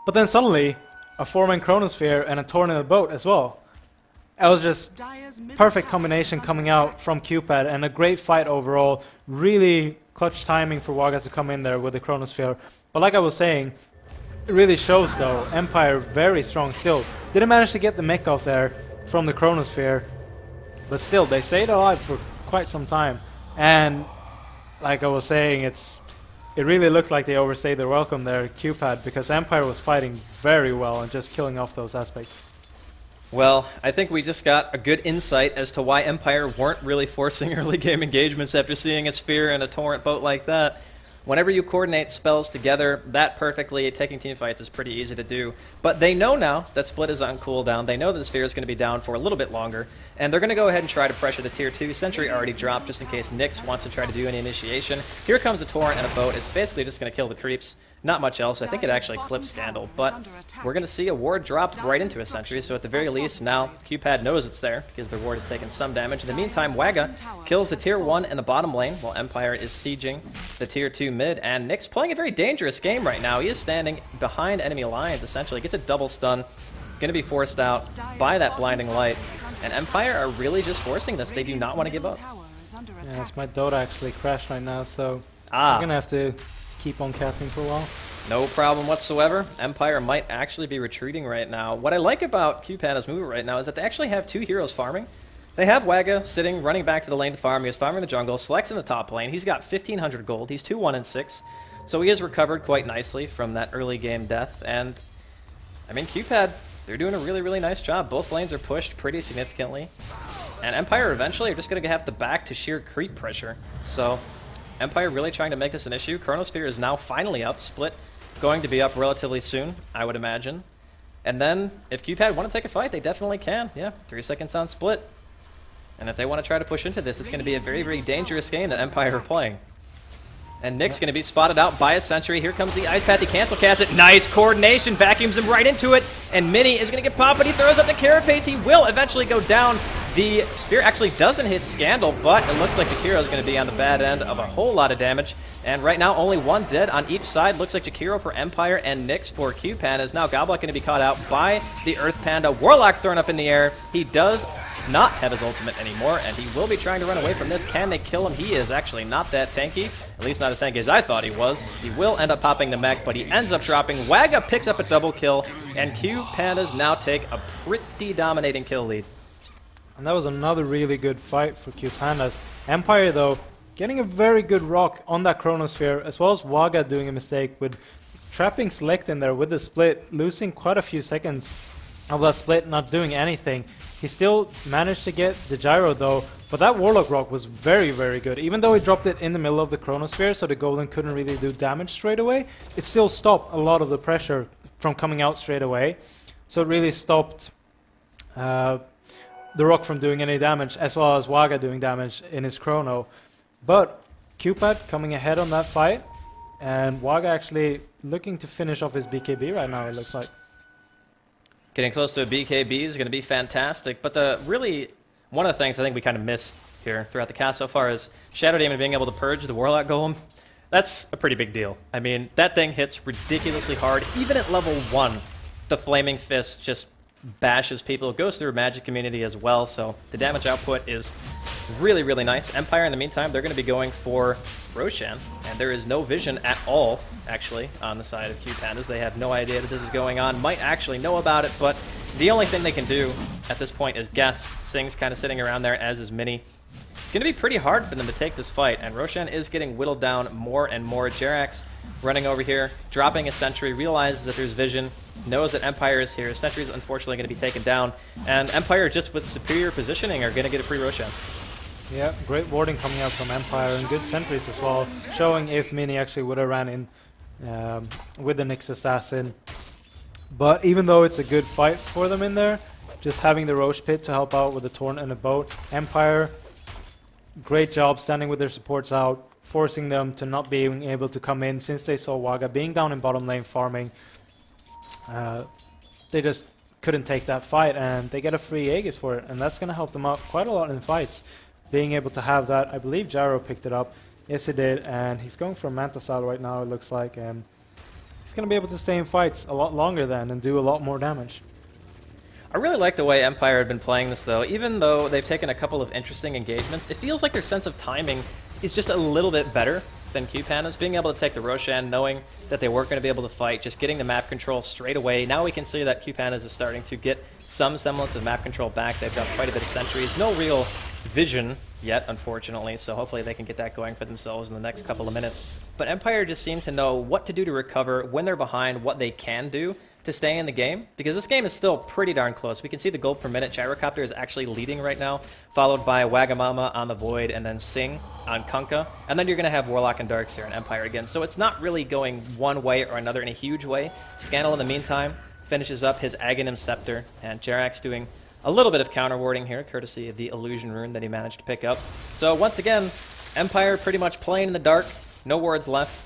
Speaker 2: But then suddenly, a 4-man Chronosphere and a Torn in the boat as well. It was just perfect combination coming out from QPAD and a great fight overall. Really clutch timing for Waga to come in there with the Chronosphere. But like I was saying, it really shows though, Empire very strong still. Didn't manage to get the mech off there from the Chronosphere, but still they stayed alive for quite some time. And like I was saying, it really looked like they overstayed their welcome there, QPAD, because Empire was fighting very well and just killing off those aspects.
Speaker 1: Well, I think we just got a good insight as to why Empire weren't really forcing early game engagements after seeing a Sphere and a Torrent boat like that. Whenever you coordinate spells together that perfectly, taking team fights is pretty easy to do. But they know now that Split is on cooldown. They know that the Sphere is going to be down for a little bit longer. And they're going to go ahead and try to pressure the Tier 2. Sentry already dropped just in case Nyx wants to try to do any initiation. Here comes the Torrent and a boat. It's basically just going to kill the creeps. Not much else. I think it actually clips Scandal. But we're going to see a ward dropped right into a Sentry. So at the very least, now QPAD knows it's there because their ward has taken some damage. In the meantime, Waga kills the Tier 1 in the bottom lane while Empire is sieging the Tier 2 mid. And Nyx playing a very dangerous game right now. He is standing behind enemy lines, essentially. Gets a double stun. Going to be forced out by that blinding light. And Empire are really just forcing this. They do not want to give up.
Speaker 2: Yes, my Dota actually crashed right now, so I'm going to have to keep on casting for a while.
Speaker 1: No problem whatsoever. Empire might actually be retreating right now. What I like about QPAD's movement right now is that they actually have 2 heroes farming. They have Waga sitting, running back to the lane to farm. He was farming the jungle. Select's in the top lane. He's got 1,500 gold. He's 2-1-6. So he has recovered quite nicely from that early game death. And, I mean, QPAD, they're doing a really, really nice job. Both lanes are pushed pretty significantly. And Empire eventually are just going to have to back to sheer creep pressure. So, Empire really trying to make this an issue. Chronosphere is now finally up. Split going to be up relatively soon, I would imagine. And then, if QPAD want to take a fight, they definitely can. Yeah, 3 seconds on Split. And if they want to try to push into this, it's going to be a very, very dangerous game that Empire are playing. And Nick's going to be spotted out by a Sentry. Here comes the Ice Path. He cancel cast it. Nice coordination. Vacuums him right into it. And Mini is going to get popped, but he throws out the Carapace. He will eventually go down. The Sphere actually doesn't hit Scandal, but it looks like Jakiro is going to be on the bad end of a whole lot of damage. And right now, only 1 dead on each side. Looks like Jakiro for Empire and Nyx for Q Pandas. Now Goblak going to be caught out by the Earth Panda. Warlock thrown up in the air. He does not have his ultimate anymore, and he will be trying to run away from this. Can they kill him? He is actually not that tanky, at least not as tanky as I thought he was. He will end up popping the mech, but he ends up dropping. Wagga picks up a double kill, and QPADs now take a pretty dominating kill lead.
Speaker 2: And that was another really good fight for QPADs. Empire, though, getting a very good rock on that Chronosphere, as well as Wagga doing a mistake with trapping Select in there with the split, losing quite a few seconds of that split, not doing anything. He still managed to get the gyro though, but that Warlock rock was very, very good. Even though he dropped it in the middle of the Chronosphere, so the Golem couldn't really do damage straight away, it still stopped a lot of the pressure from coming out straight away. So it really stopped the rock from doing any damage, as well as Wagga doing damage in his Chrono. But QPAD coming ahead on that fight, and Wagga actually looking to finish off his BKB right now, it looks like.
Speaker 1: Getting close to a BKB is going to be fantastic, but one of the things I think we kind of missed here throughout the cast so far is Shadow Demon being able to purge the Warlock Golem. That's a pretty big deal. I mean, that thing hits ridiculously hard. Even at level 1, the Flaming Fist just bashes people. It goes through magic immunity as well, so the damage output is really, really nice. Empire, in the meantime, they're going to be going for Roshan, and there is no vision at all, actually, on the side of QPADs. They have no idea that this is going on, might actually know about it, but the only thing they can do at this point is guess. Sing's kind of sitting around there, as is Mini. It's going to be pretty hard for them to take this fight, and Roshan is getting whittled down more and more. Jerax running over here, dropping a sentry, realizes that there's vision, knows that Empire is here. Sentry is unfortunately going to be taken down, and Empire, just with superior positioning, are going to get a free Roshan.
Speaker 2: Yeah, great warding coming out from Empire, and good sentries as well, showing if Mini actually would have ran in with the Nyx Assassin. But even though it's a good fight for them in there, just having the Roche Pit to help out with the Torrent and the boat, Empire, great job standing with their supports out, forcing them to not being able to come in since they saw Wagga being down in bottom lane farming. They just couldn't take that fight, and they get a free Aegis for it, and that's going to help them out quite a lot in fights. Being able to have that, I believe Gyro picked it up. Yes, he did, and he's going for a Manta style right now, it looks like, and he's going to be able to stay in fights a lot longer then and do a lot more damage.
Speaker 1: I really like the way Empire had been playing this, though. Even though they've taken a couple of interesting engagements, it feels like their sense of timing is just a little bit better than QPADs. Being able to take the Roshan, knowing that they weren't going to be able to fight, just getting the map control straight away. Now we can see that QPADs is starting to get some semblance of map control back. They've dropped quite a bit of sentries. No real vision yet, unfortunately, so hopefully they can get that going for themselves in the next couple of minutes. But Empire just seem to know what to do to recover, when they're behind, what they can do to stay in the game, because this game is still pretty darn close. We can see the gold per minute. Gyrocopter is actually leading right now, followed by Wagamama on the Void, and then Sing on Kunkka, and then you're going to have Warlock and Darkseer and Empire again. So it's not really going one way or another in a huge way. Scandal, in the meantime, finishes up his Aghanim Scepter, and Jerax doing a little bit of counter warding here, courtesy of the Illusion Rune that he managed to pick up. So once again, Empire pretty much playing in the dark, no wards left.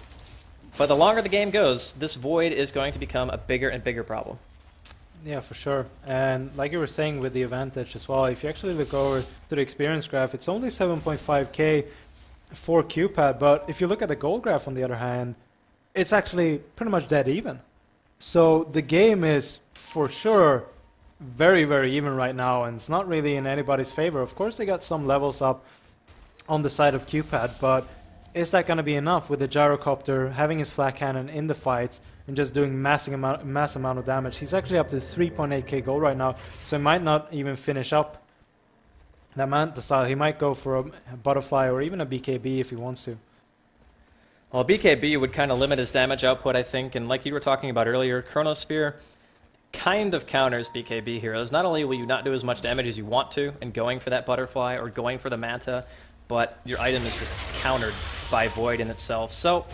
Speaker 1: But the longer the game goes, this Void is going to become a bigger and bigger problem.
Speaker 2: Yeah, for sure. And like you were saying with the advantage as well, if you actually look over to the experience graph, it's only 7.5k for QPAD, but if you look at the gold graph on the other hand, it's actually pretty much dead even. So the game is for sure very, very even right now, and it's not really in anybody's favor. Of course, they got some levels up on the side of QPAD, but is that going to be enough with the Gyrocopter having his flak cannon in the fights and just doing mass amount of damage? He's actually up to 3.8k gold right now, so he might not even finish up that Manta style. He might go for a Butterfly or even a BKB if he wants to.
Speaker 1: Well, BKB would kind of limit his damage output, I think, and like you were talking about earlier, Chronosphere kind of counters BKB heroes. Not only will you not do as much damage as you want to in going for that Butterfly or going for the Manta, but your item is just countered by Void in itself. So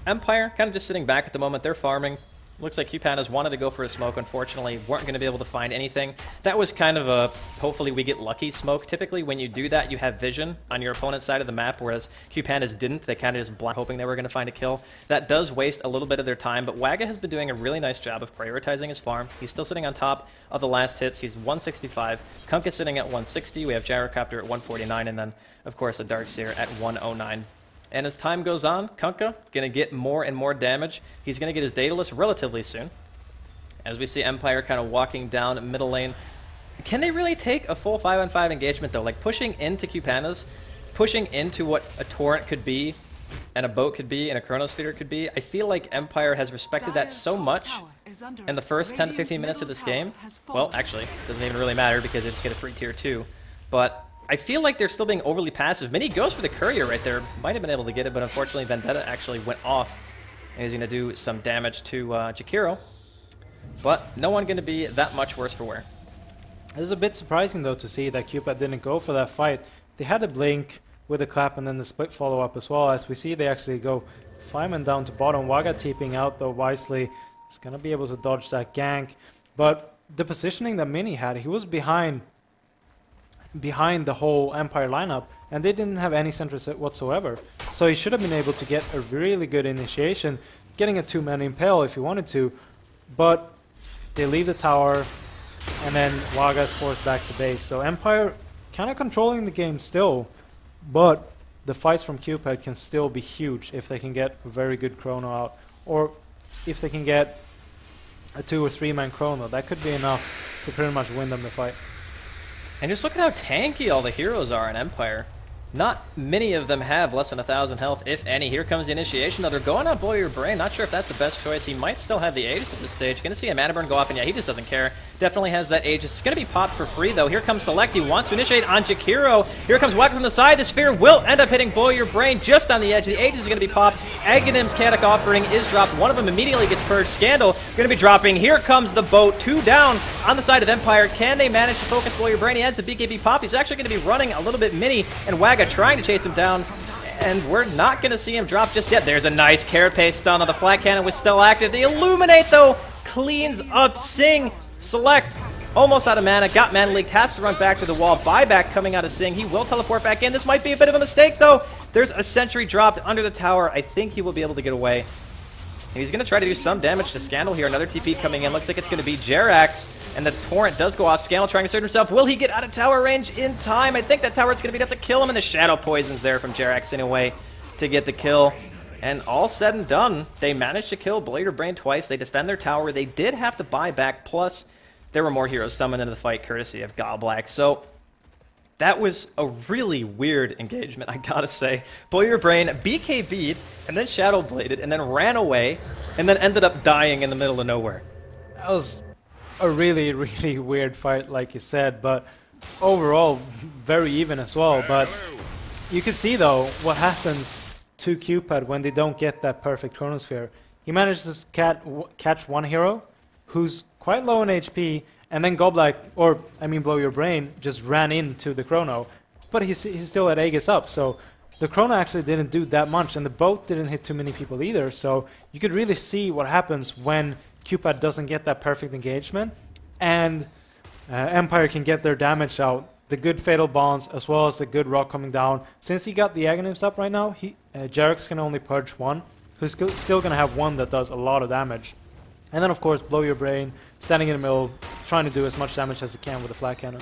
Speaker 1: Empire kind of just sitting back at the moment. They're farming. Looks like QPADs wanted to go for a smoke. Unfortunately, weren't going to be able to find anything. That was kind of a hopefully we get lucky smoke. Typically, when you do that, you have vision on your opponent's side of the map, whereas QPADs didn't. They kind of just blind hoping they were going to find a kill. That does waste a little bit of their time, but Wagga has been doing a really nice job of prioritizing his farm. He's still sitting on top of the last hits. He's 165. Kunkka sitting at 160. We have Gyrocopter at 149, and then, of course, a Darkseer at 109. And as time goes on, Kunkka going to get more and more damage. He's going to get his Daedalus relatively soon. As we see Empire kind of walking down middle lane. can they really take a full 5-on-5 engagement, though? Like, pushing into QPANDAS, pushing into what a Torrent could be, and a boat could be, and a Chronosphere could be, I feel like Empire has respected that so much in the first 10 to 15 minutes of this game. Well, actually, it doesn't even really matter because they just get a free tier 2. But I feel like they're still being overly passive. Mini goes for the Courier right there. Might have been able to get it, but unfortunately Vendetta actually went off. And he's going to do some damage to Jakiro. But no one going to be that much worse for wear.
Speaker 2: It was a bit surprising, though, to see that QPAD didn't go for that fight. They had the blink with the clap and then the split follow-up as well. As we see, they actually go Fireman down to bottom. Waga TPing out, though, wisely. He's going to be able to dodge that gank. But the positioning that Mini had, he was behind the whole Empire lineup, and they didn't have any centers whatsoever. So he should have been able to get a really good initiation, getting a 2-man impale if he wanted to. But they leave the tower, and then Waga is forced back to base. So Empire kind of controlling the game still, but the fights from QPAD can still be huge if they can get a very good Chrono out, or if they can get a 2 or 3-man Chrono. That could be enough to pretty much win them the fight.
Speaker 1: And just look at how tanky all the heroes are in Empire. Not many of them have less than 1,000 health, if any. Here comes the initiation, though. They're going on Blow Your Brain. Not sure if that's the best choice. He might still have the Aegis at this stage. Going to see a Mana Burn go off, and yeah, he just doesn't care. Definitely has that Aegis. It's going to be popped for free, though. Here comes Select. He wants to initiate on Jakiro. Here comes Waga from the side. The Sphere will end up hitting Blow Your Brain just on the edge. The Aegis is going to be popped. Aghanim's Chaotic Offering is dropped. One of them immediately gets purged. Scandal going to be dropping. Here comes the boat. 2 down on the side of Empire. Can they manage to focus Blow Your Brain? He has the BKB pop. He's actually going to be running a little bit mini, and Waga trying to chase him down, and we're not going to see him drop just yet. There's a nice Carapace stun on the flat cannon was still active. The Illuminate, though, cleans up Sing. Select, almost out of mana, got mana leaked, has to run back to the wall. Buyback coming out of Sing. He will teleport back in. This might be a bit of a mistake, though. There's a sentry dropped under the tower. I think he will be able to get away. And he's going to try to do some damage to Scandal here. Another TP coming in. Looks like it's going to be Jerax. And the Torrent does go off. Scandal trying to assert himself. Will he get out of tower range in time? I think that tower's going to be enough to kill him. And the Shadow Poison's there from Jerax in a way to get the kill. And all said and done, they managed to kill Blow Your Brain twice. They defend their tower. They did have to buy back. Plus, there were more heroes summoned into the fight courtesy of Gobblack. So that was a really weird engagement, I gotta say. Blow Your Brain BKB'd, and then Shadow Bladed, and then ran away, and then ended up dying in the middle of nowhere.
Speaker 2: That was a really, really weird fight, like you said, but overall, very even as well. But you can see, though, what happens to QPAD when they don't get that perfect Chronosphere. He manages to catch one hero who's quite low in HP, and then Gobblack, or I mean Blow Your Brain, just ran into the Chrono. But he's still at Aegis up, so the Chrono actually didn't do that much, and the boat didn't hit too many people either. So you could really see what happens when QPAD doesn't get that perfect engagement, and Empire can get their damage out. The good Fatal Bonds, as well as the good Rock coming down. Since he got the Aghanims up right now, Jerax can only purge one, who's still going to have one that does a lot of damage. And then, of course, Blow Your Brain, standing in the middle, trying to do as much damage as he can with a flat cannon.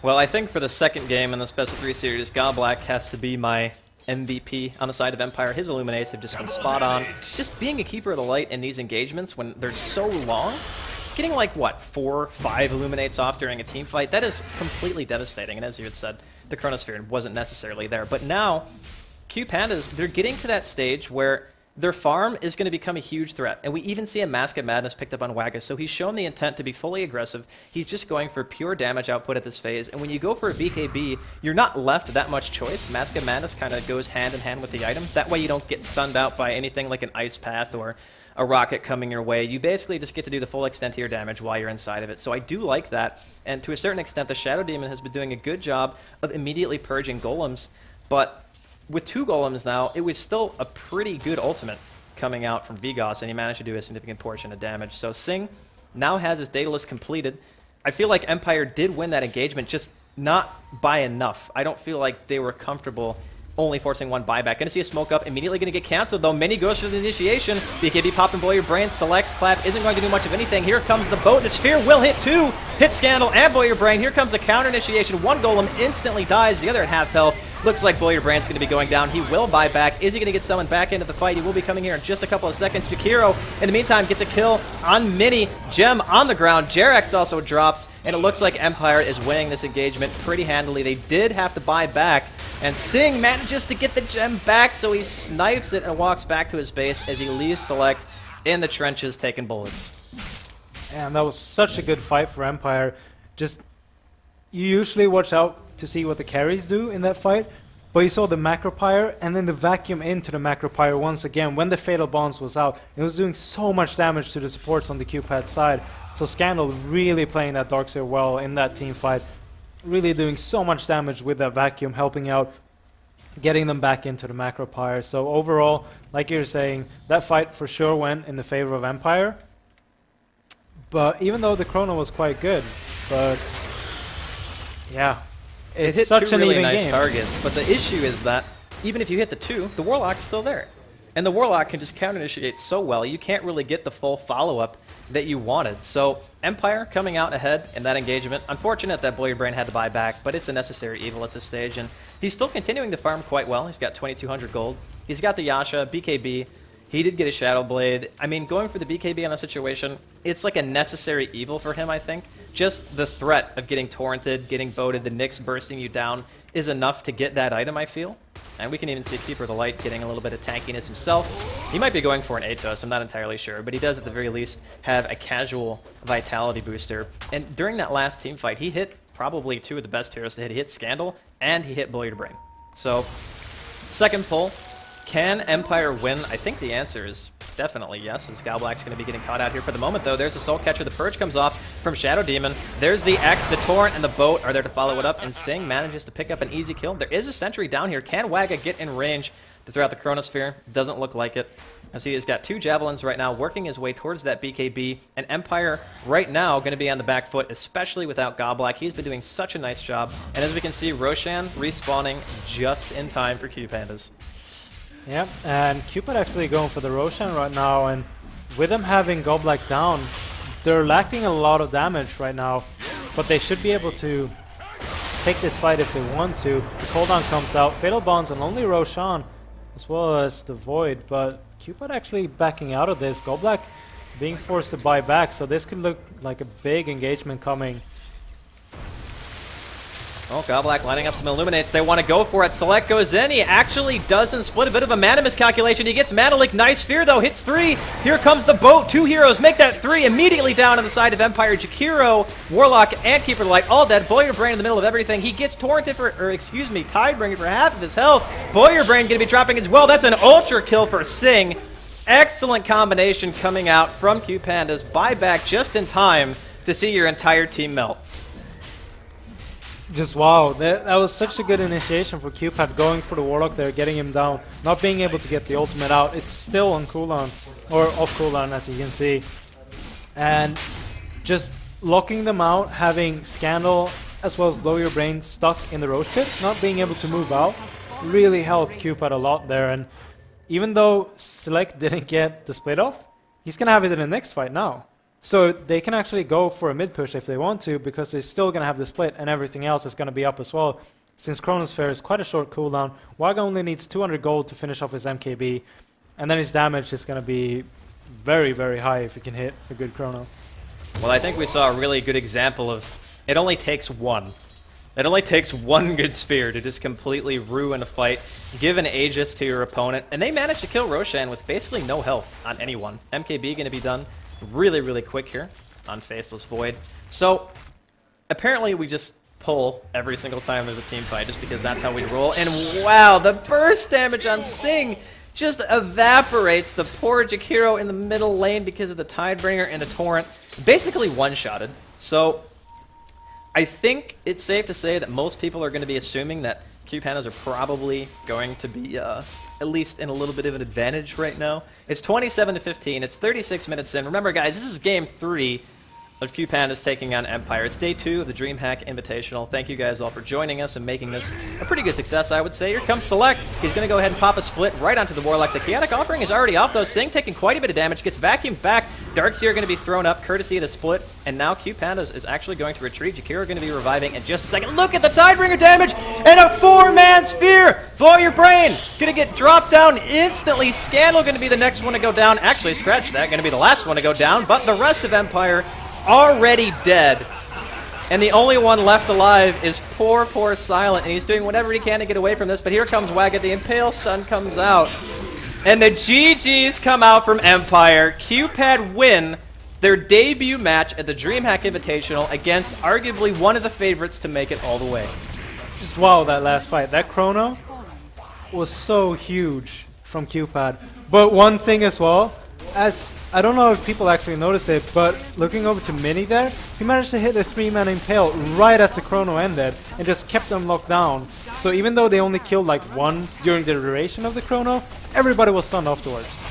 Speaker 1: Well, I think for the second game in the Best of 3 series, Gobblack has to be my MVP on the side of Empire. His Illuminates have just been spot on. Just being a Keeper of the Light in these engagements when they're so long, getting like, what, 4, 5 Illuminates off during a team fight, that is completely devastating. And as you had said, the Chronosphere wasn't necessarily there. But now, QPANDAS, they're getting to that stage where their farm is going to become a huge threat. And we even see a Mask of Madness picked up on Waga, so he's shown the intent to be fully aggressive. He's just going for pure damage output at this phase. And when you go for a BKB, you're not left that much choice. Mask of Madness kind of goes hand in hand with the item. That way you don't get stunned out by anything like an Ice Path or a rocket coming your way. You basically just get to do the full extent of your damage while you're inside of it. So I do like that. And to a certain extent, the Shadow Demon has been doing a good job of immediately purging golems. But with 2 golems now, it was still a pretty good ultimate coming out from Vigos, and he managed to do a significant portion of damage. So Sing now has his data list completed. I feel like Empire did win that engagement, just not by enough. I don't feel like they were comfortable only forcing one buyback. Gonna see a smoke up, immediately gonna get canceled though. Mini goes for the initiation. BKB popped and Blow Your Brain. Selects, clap, isn't going to do much of anything. Here comes the boat. The Sphere will hit 2. Hit Scandal and Blow Your Brain. Here comes the counter initiation. One golem instantly dies, the other at half health. Looks like Boyer Brand's going to be going down. He will buy back. Is he going to get someone back into the fight? He will be coming here in just a couple of seconds. Jakiro, in the meantime, gets a kill on Mini. Gem on the ground. Jarex also drops, and it looks like Empire is winning this engagement pretty handily. They did have to buy back, and Singh manages to get the gem back, so he snipes it and walks back to his base as he leaves Select in the trenches taking bullets.
Speaker 2: And that was such a good fight for Empire. Just, you usually watch out to see what the carries do in that fight, but you saw the Macropyre and then the vacuum into the Macropyre once again when the Fatal Bonds was out. It was doing so much damage to the supports on the QPAD side. So Scandal really playing that Darkseer well in that team fight. Really doing so much damage with that vacuum, helping out, getting them back into the Macropyre. So overall, like you're saying, that fight for sure went in the favor of Empire. But even though the Chrono was quite good, but yeah, it's
Speaker 1: hit
Speaker 2: such
Speaker 1: two
Speaker 2: an
Speaker 1: really
Speaker 2: even
Speaker 1: nice
Speaker 2: game.
Speaker 1: targets, but the issue is that even if you hit the 2, the Warlock's still there. And the Warlock can just counter-initiate so well, you can't really get the full follow-up that you wanted. So Empire coming out ahead in that engagement. Unfortunate that Boyer Brain had to buy back, but it's a necessary evil at this stage. And he's still continuing to farm quite well. He's got 2,200 gold. He's got the Yasha, BKB. He did get a Shadow Blade. I mean, going for the BKB on the situation, it's like a necessary evil for him, I think. Just the threat of getting torrented, getting boated, the Nyx bursting you down is enough to get that item, I feel. And we can even see Keeper of the Light getting a little bit of tankiness himself. He might be going for an Atos, I'm not entirely sure, but he does at the very least have a casual vitality booster. And during that last team fight, he hit probably 2 of the best heroes to hit. He hit Scandal, and he hit Boyer Brain. So, second pull. Can Empire win? I think the answer is definitely yes, as Galblack's going to be getting caught out here for the moment, though. There's a Soul Catcher. The Purge comes off from Shadow Demon. There's the X, the Torrent, and the Boat are there to follow it up, and Singh manages to pick up an easy kill. There is a Sentry down here. Can Wagga get in range to throw out the Chronosphere? Doesn't look like it, as he has got 2 Javelins right now, working his way towards that BKB, and Empire right now going to be on the back foot, especially without Galblack. He's been doing such a nice job, and as we can see, Roshan respawning just in time for QPandas.
Speaker 2: Yep, and QPAD actually going for the Roshan right now, and with them having Galblack down, they're lacking a lot of damage right now, but they should be able to take this fight if they want to. The cooldown comes out, Fatal Bonds on only Roshan, as well as the Void, but QPAD actually backing out of this. Galblack being forced to buy back, so this could look like a big engagement coming.
Speaker 1: Oh, Galblack lining up some Illuminates. They want to go for it. Select goes in. He actually doesn't split. A bit of a mana miscalculation. He gets Mana Leak. Nice Sphere, though. Hits 3. Here comes the Boat. 2 heroes make that 3. Immediately down on the side of Empire. Jakiro, Warlock, and Keeper of the Light all dead. Boyer Brain in the middle of everything. He gets Torrented for, Tidebringer for half of his health. Boyer Brain going to be dropping as well. That's an Ultra kill for Singh. Excellent combination coming out from QPandas. Buyback just in time to see your entire team melt.
Speaker 2: Just wow, that was such a good initiation for QPAD, going for the Warlock there, getting him down, not being able to get the ultimate out. It's still on cooldown, or off cooldown as you can see. And just locking them out, having Scandal as well as Blow Your Brain stuck in the Roach Pit, not being able to move out, really helped QPAD a lot there. And even though Select didn't get the split off, he's going to have it in the next fight now. So they can actually go for a mid push if they want to, because they're still going to have the split and everything else is going to be up as well. Since Chronosphere is quite a short cooldown, Wagga only needs 200 gold to finish off his MKB, and then his damage is going to be very, very high if he can hit a good Chrono.
Speaker 1: Well, I think we saw a really good example of it only takes one. It only takes one good Sphere to just completely ruin a fight, give an Aegis to your opponent, and they managed to kill Roshan with basically no health on anyone. MKB going to be done really, really quick here on Faceless Void. So, apparently we just pull every single time there's a team fight, just because that's how we roll. And wow, the burst damage on Singh just evaporates the poor Jakiro in the middle lane because of the Tidebringer and the Torrent. Basically one-shotted. So, I think it's safe to say that most people are going to be assuming that QPandas are probably going to be at least in a little bit of an advantage right now. It's 27-15. It's 36 minutes in. Remember, guys, this is Game 3 of QPandas taking on Empire. It's Day 2 of the Dreamhack Invitational. Thank you guys all for joining us and making this a pretty good success, I would say. Here comes Select. He's going to go ahead and pop a split right onto the Warlock. The Chaotic Offering is already off, though. Singh taking quite a bit of damage. Gets vacuumed back Darks here are going to be thrown up, courtesy of the split, and now QPADas is actually going to retreat. Jakiro going to be reviving in just a second. Look at the Tidebringer damage, and a 4-man sphere! Blow your brain! Going to get dropped down instantly. Scandal going to be the next one to go down. Actually, scratch that, going to be the last one to go down, but the rest of Empire already dead. And the only one left alive is poor Silent, and he's doing whatever he can to get away from this, but here comes Wagget. The Impale stun comes out. And the GGs come out from Empire. QPAD win their debut match at the Dreamhack Invitational against arguably one of the favorites to make it all the way.
Speaker 2: Just wow, that last fight. That chrono was so huge from QPAD. But one thing as well, as I don't know if people actually notice it, but looking over to Mini there, he managed to hit a 3-man Impale right as the chrono ended and just kept them locked down. So even though they only killed like one during the duration of the chrono, everybody was stunned afterwards.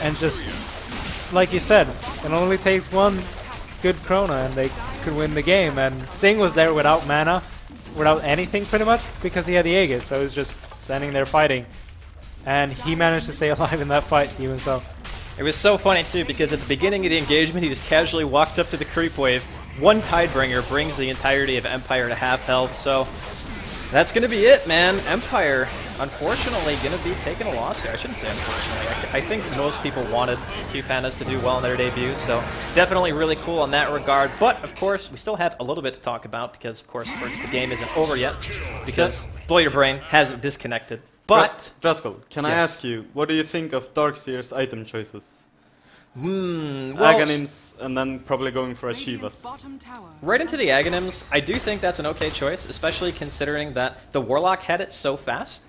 Speaker 2: And just, like you said, it only takes one good chrono and they could win the game. And Singh was there without mana, without anything pretty much, because he had the Aegis, so he was just standing there fighting. And he managed to stay alive in that fight, even so.
Speaker 1: It was so funny too, because at the beginning of the engagement, he just casually walked up to the creep wave. One Tidebringer brings the entirety of Empire to half health, so that's going to be it, man. Empire, unfortunately, going to be taking a loss here. I shouldn't say unfortunately. I think most people wanted QPADas to do well in their debut, so definitely really cool in that regard. But, of course, we still have a little bit to talk about, because, of course, the game isn't over yet, because Blow Your Brain hasn't disconnected. But
Speaker 4: Draskol, can I
Speaker 1: Yes.
Speaker 4: ask you, what do you think of Darkseer's item choices?
Speaker 1: well,
Speaker 4: Aghanims, and then probably going for Ashivas.
Speaker 1: right into the Aghanims, I do think that's an okay choice, especially considering that the Warlock had it so fast.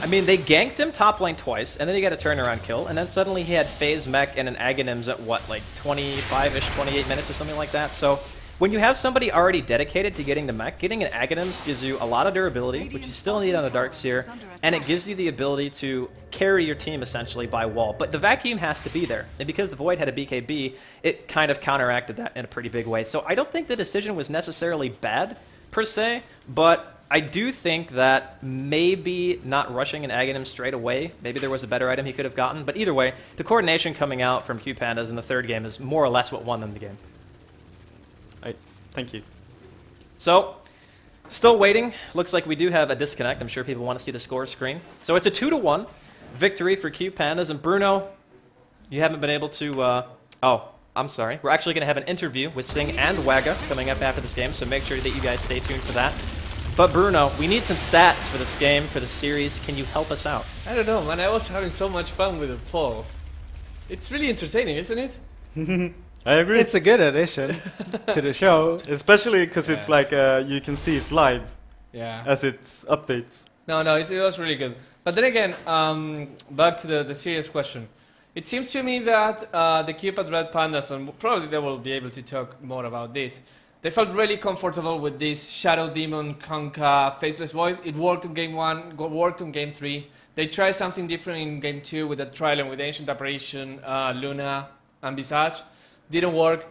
Speaker 1: I mean, they ganked him top lane twice, and then he got a turnaround kill, and then suddenly he had Phase Mech and an Aghanims at what, like 25-ish, 28 minutes or something like that. So when you have somebody already dedicated to getting the mech, getting an Aghanims gives you a lot of durability, which you still need on a Darkseer, and it gives you the ability to carry your team essentially by wall. But the vacuum has to be there, and because the Void had a BKB, it kind of counteracted that in a pretty big way. So I don't think the decision was necessarily bad, per se, but I do think that maybe not rushing an Aghanim straight away, maybe there was a better item he could have gotten, but either way, the coordination coming out from QPADas in the third game is more or less what won them the game.
Speaker 4: Thank you.
Speaker 1: So, still waiting. Looks like we do have a disconnect. I'm sure people want to see the score screen. So it's a 2-1 victory for QPADas. And Bruno, you haven't been able to... oh, I'm sorry. We're actually going to have an interview with Singh and Wagga coming up after this game, so make sure that you guys stay tuned for that. But Bruno, we need some stats for this game, for the series. Can you help us out?
Speaker 3: I don't know, man. I was having so much fun with the poll. It's really entertaining, isn't it?
Speaker 4: I agree.
Speaker 2: It's a good addition to the show.
Speaker 4: Especially because it's like you can see it live
Speaker 3: Yeah.
Speaker 4: as it updates.
Speaker 3: No, it was really good. But then again, back to the serious question. It seems to me that the QPAD Red Pandas, and probably they will be able to talk more about this, they felt really comfortable with this Shadow Demon, Conka, Faceless Void. It worked in Game 1, worked in Game 3. They tried something different in Game 2 with the Trillium, with Ancient Apparition, Luna, and Visage. Didn't work.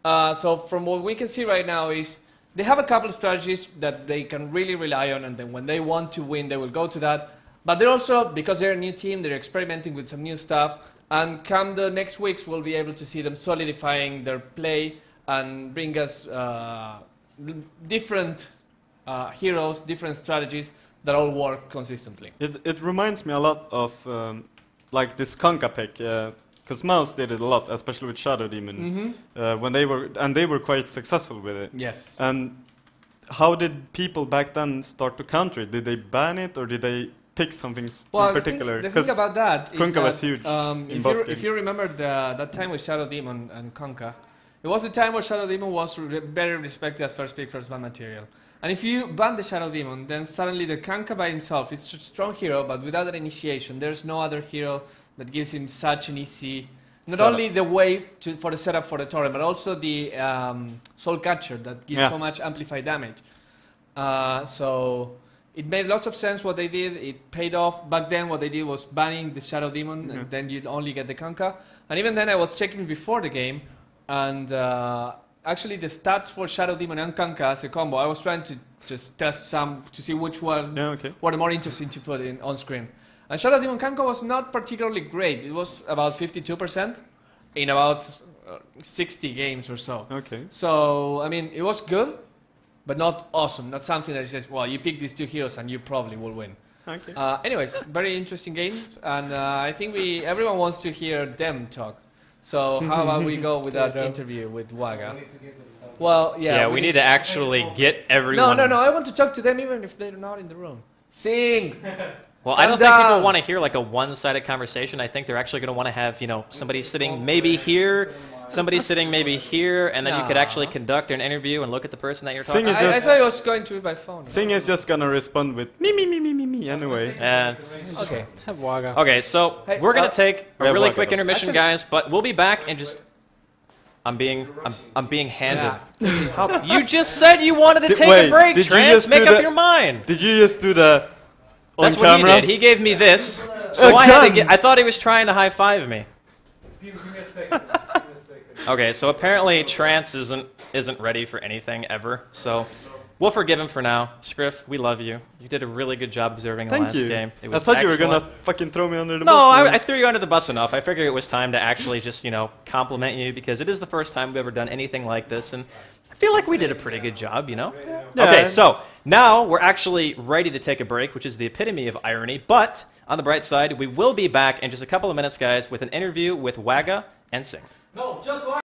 Speaker 3: So from what we can see right now is they have a couple of strategies that they can really rely on, and then when they want to win, they will go to that. But they're also, because they're a new team, they're experimenting with some new stuff, and come the next weeks, we'll be able to see them solidifying their play and bring us different heroes, different strategies that all work consistently.
Speaker 4: It reminds me a lot of like this Conka pick. Because Mouse did it a lot, especially with Shadow Demon, when they were quite successful with it.
Speaker 3: Yes.
Speaker 4: And how did people back then start to counter it? Did they ban it, or did they pick something in particular?
Speaker 3: The thing about that is
Speaker 4: Conka was huge in both games.
Speaker 3: If you remember that time with Shadow Demon and Conka, it was the time where Shadow Demon was very respected as first pick, first ban material. And if you ban the Shadow Demon, then suddenly the Conka by himself is a strong hero, but without that initiation, there's no other hero that gives him such an easy, not only the way for the setup for the torrent, but also the Soul Catcher that gives so much amplified damage. So it made lots of sense what they did. It paid off. Back then what they did was banning the Shadow Demon, and then you'd only get the Conka. And even then I was checking before the game, and actually the stats for Shadow Demon and Conka as a combo, I was trying to just test some to see which ones were more interesting to put in on screen. And Shadow Demon Kanko was not particularly great. It was about 52%. in about 60 games or so.
Speaker 4: Okay.
Speaker 3: So, I mean, it was good, but not awesome. Not something that says, well, you pick these 2 heroes and you probably will win.
Speaker 4: Okay.
Speaker 3: Anyways, very interesting games, and I think everyone wants to hear them talk. So how about we go with that interview with Waga? Well, yeah.
Speaker 1: Yeah, we need to actually get everyone.
Speaker 3: No. I want to talk to them even if they're not in the room. Sing.
Speaker 1: Well, I don't think people want to hear like a one-sided conversation. I think they're actually going to want to have, somebody sitting maybe here, somebody sitting maybe here, and then you could actually conduct an interview and look at the person that you're talking to.
Speaker 3: I thought it was going to be by phone.
Speaker 4: Sing is just gonna respond with me anyway.
Speaker 3: Okay.
Speaker 2: Have Waga.
Speaker 1: Okay, so we're going to take a really quick intermission,
Speaker 3: Actually-
Speaker 1: guys, but we'll be back and just... I'm being handed. You just said you wanted to take a break,
Speaker 4: did you
Speaker 1: Trance.
Speaker 4: just
Speaker 1: Make
Speaker 4: do
Speaker 1: up
Speaker 4: the-
Speaker 1: your mind.
Speaker 4: Did you just do the on
Speaker 1: That's
Speaker 4: camera?
Speaker 1: what he did. He gave me this, so I had to get. I thought he was trying to high five me.
Speaker 2: Give me a second.
Speaker 1: Okay, so apparently Trance isn't ready for anything ever. So we'll forgive him for now. Scriff, we love you. You did a really good job observing the
Speaker 4: Thank
Speaker 1: last
Speaker 4: you.
Speaker 1: game. It
Speaker 4: I
Speaker 1: was
Speaker 4: thought you were
Speaker 1: excellent.
Speaker 4: gonna fucking throw me under the
Speaker 1: No,
Speaker 4: bus. man.
Speaker 1: I threw you under the bus enough. I figured it was time to actually just, compliment you because it is the first time we've ever done anything like this, and I feel like we did a pretty good job,
Speaker 4: Yeah.
Speaker 1: Okay, so now we're actually ready to take a break, which is the epitome of irony, but on the bright side, we will be back in just a couple of minutes, guys, with an interview with Waga and Sing.
Speaker 2: No, just Waga.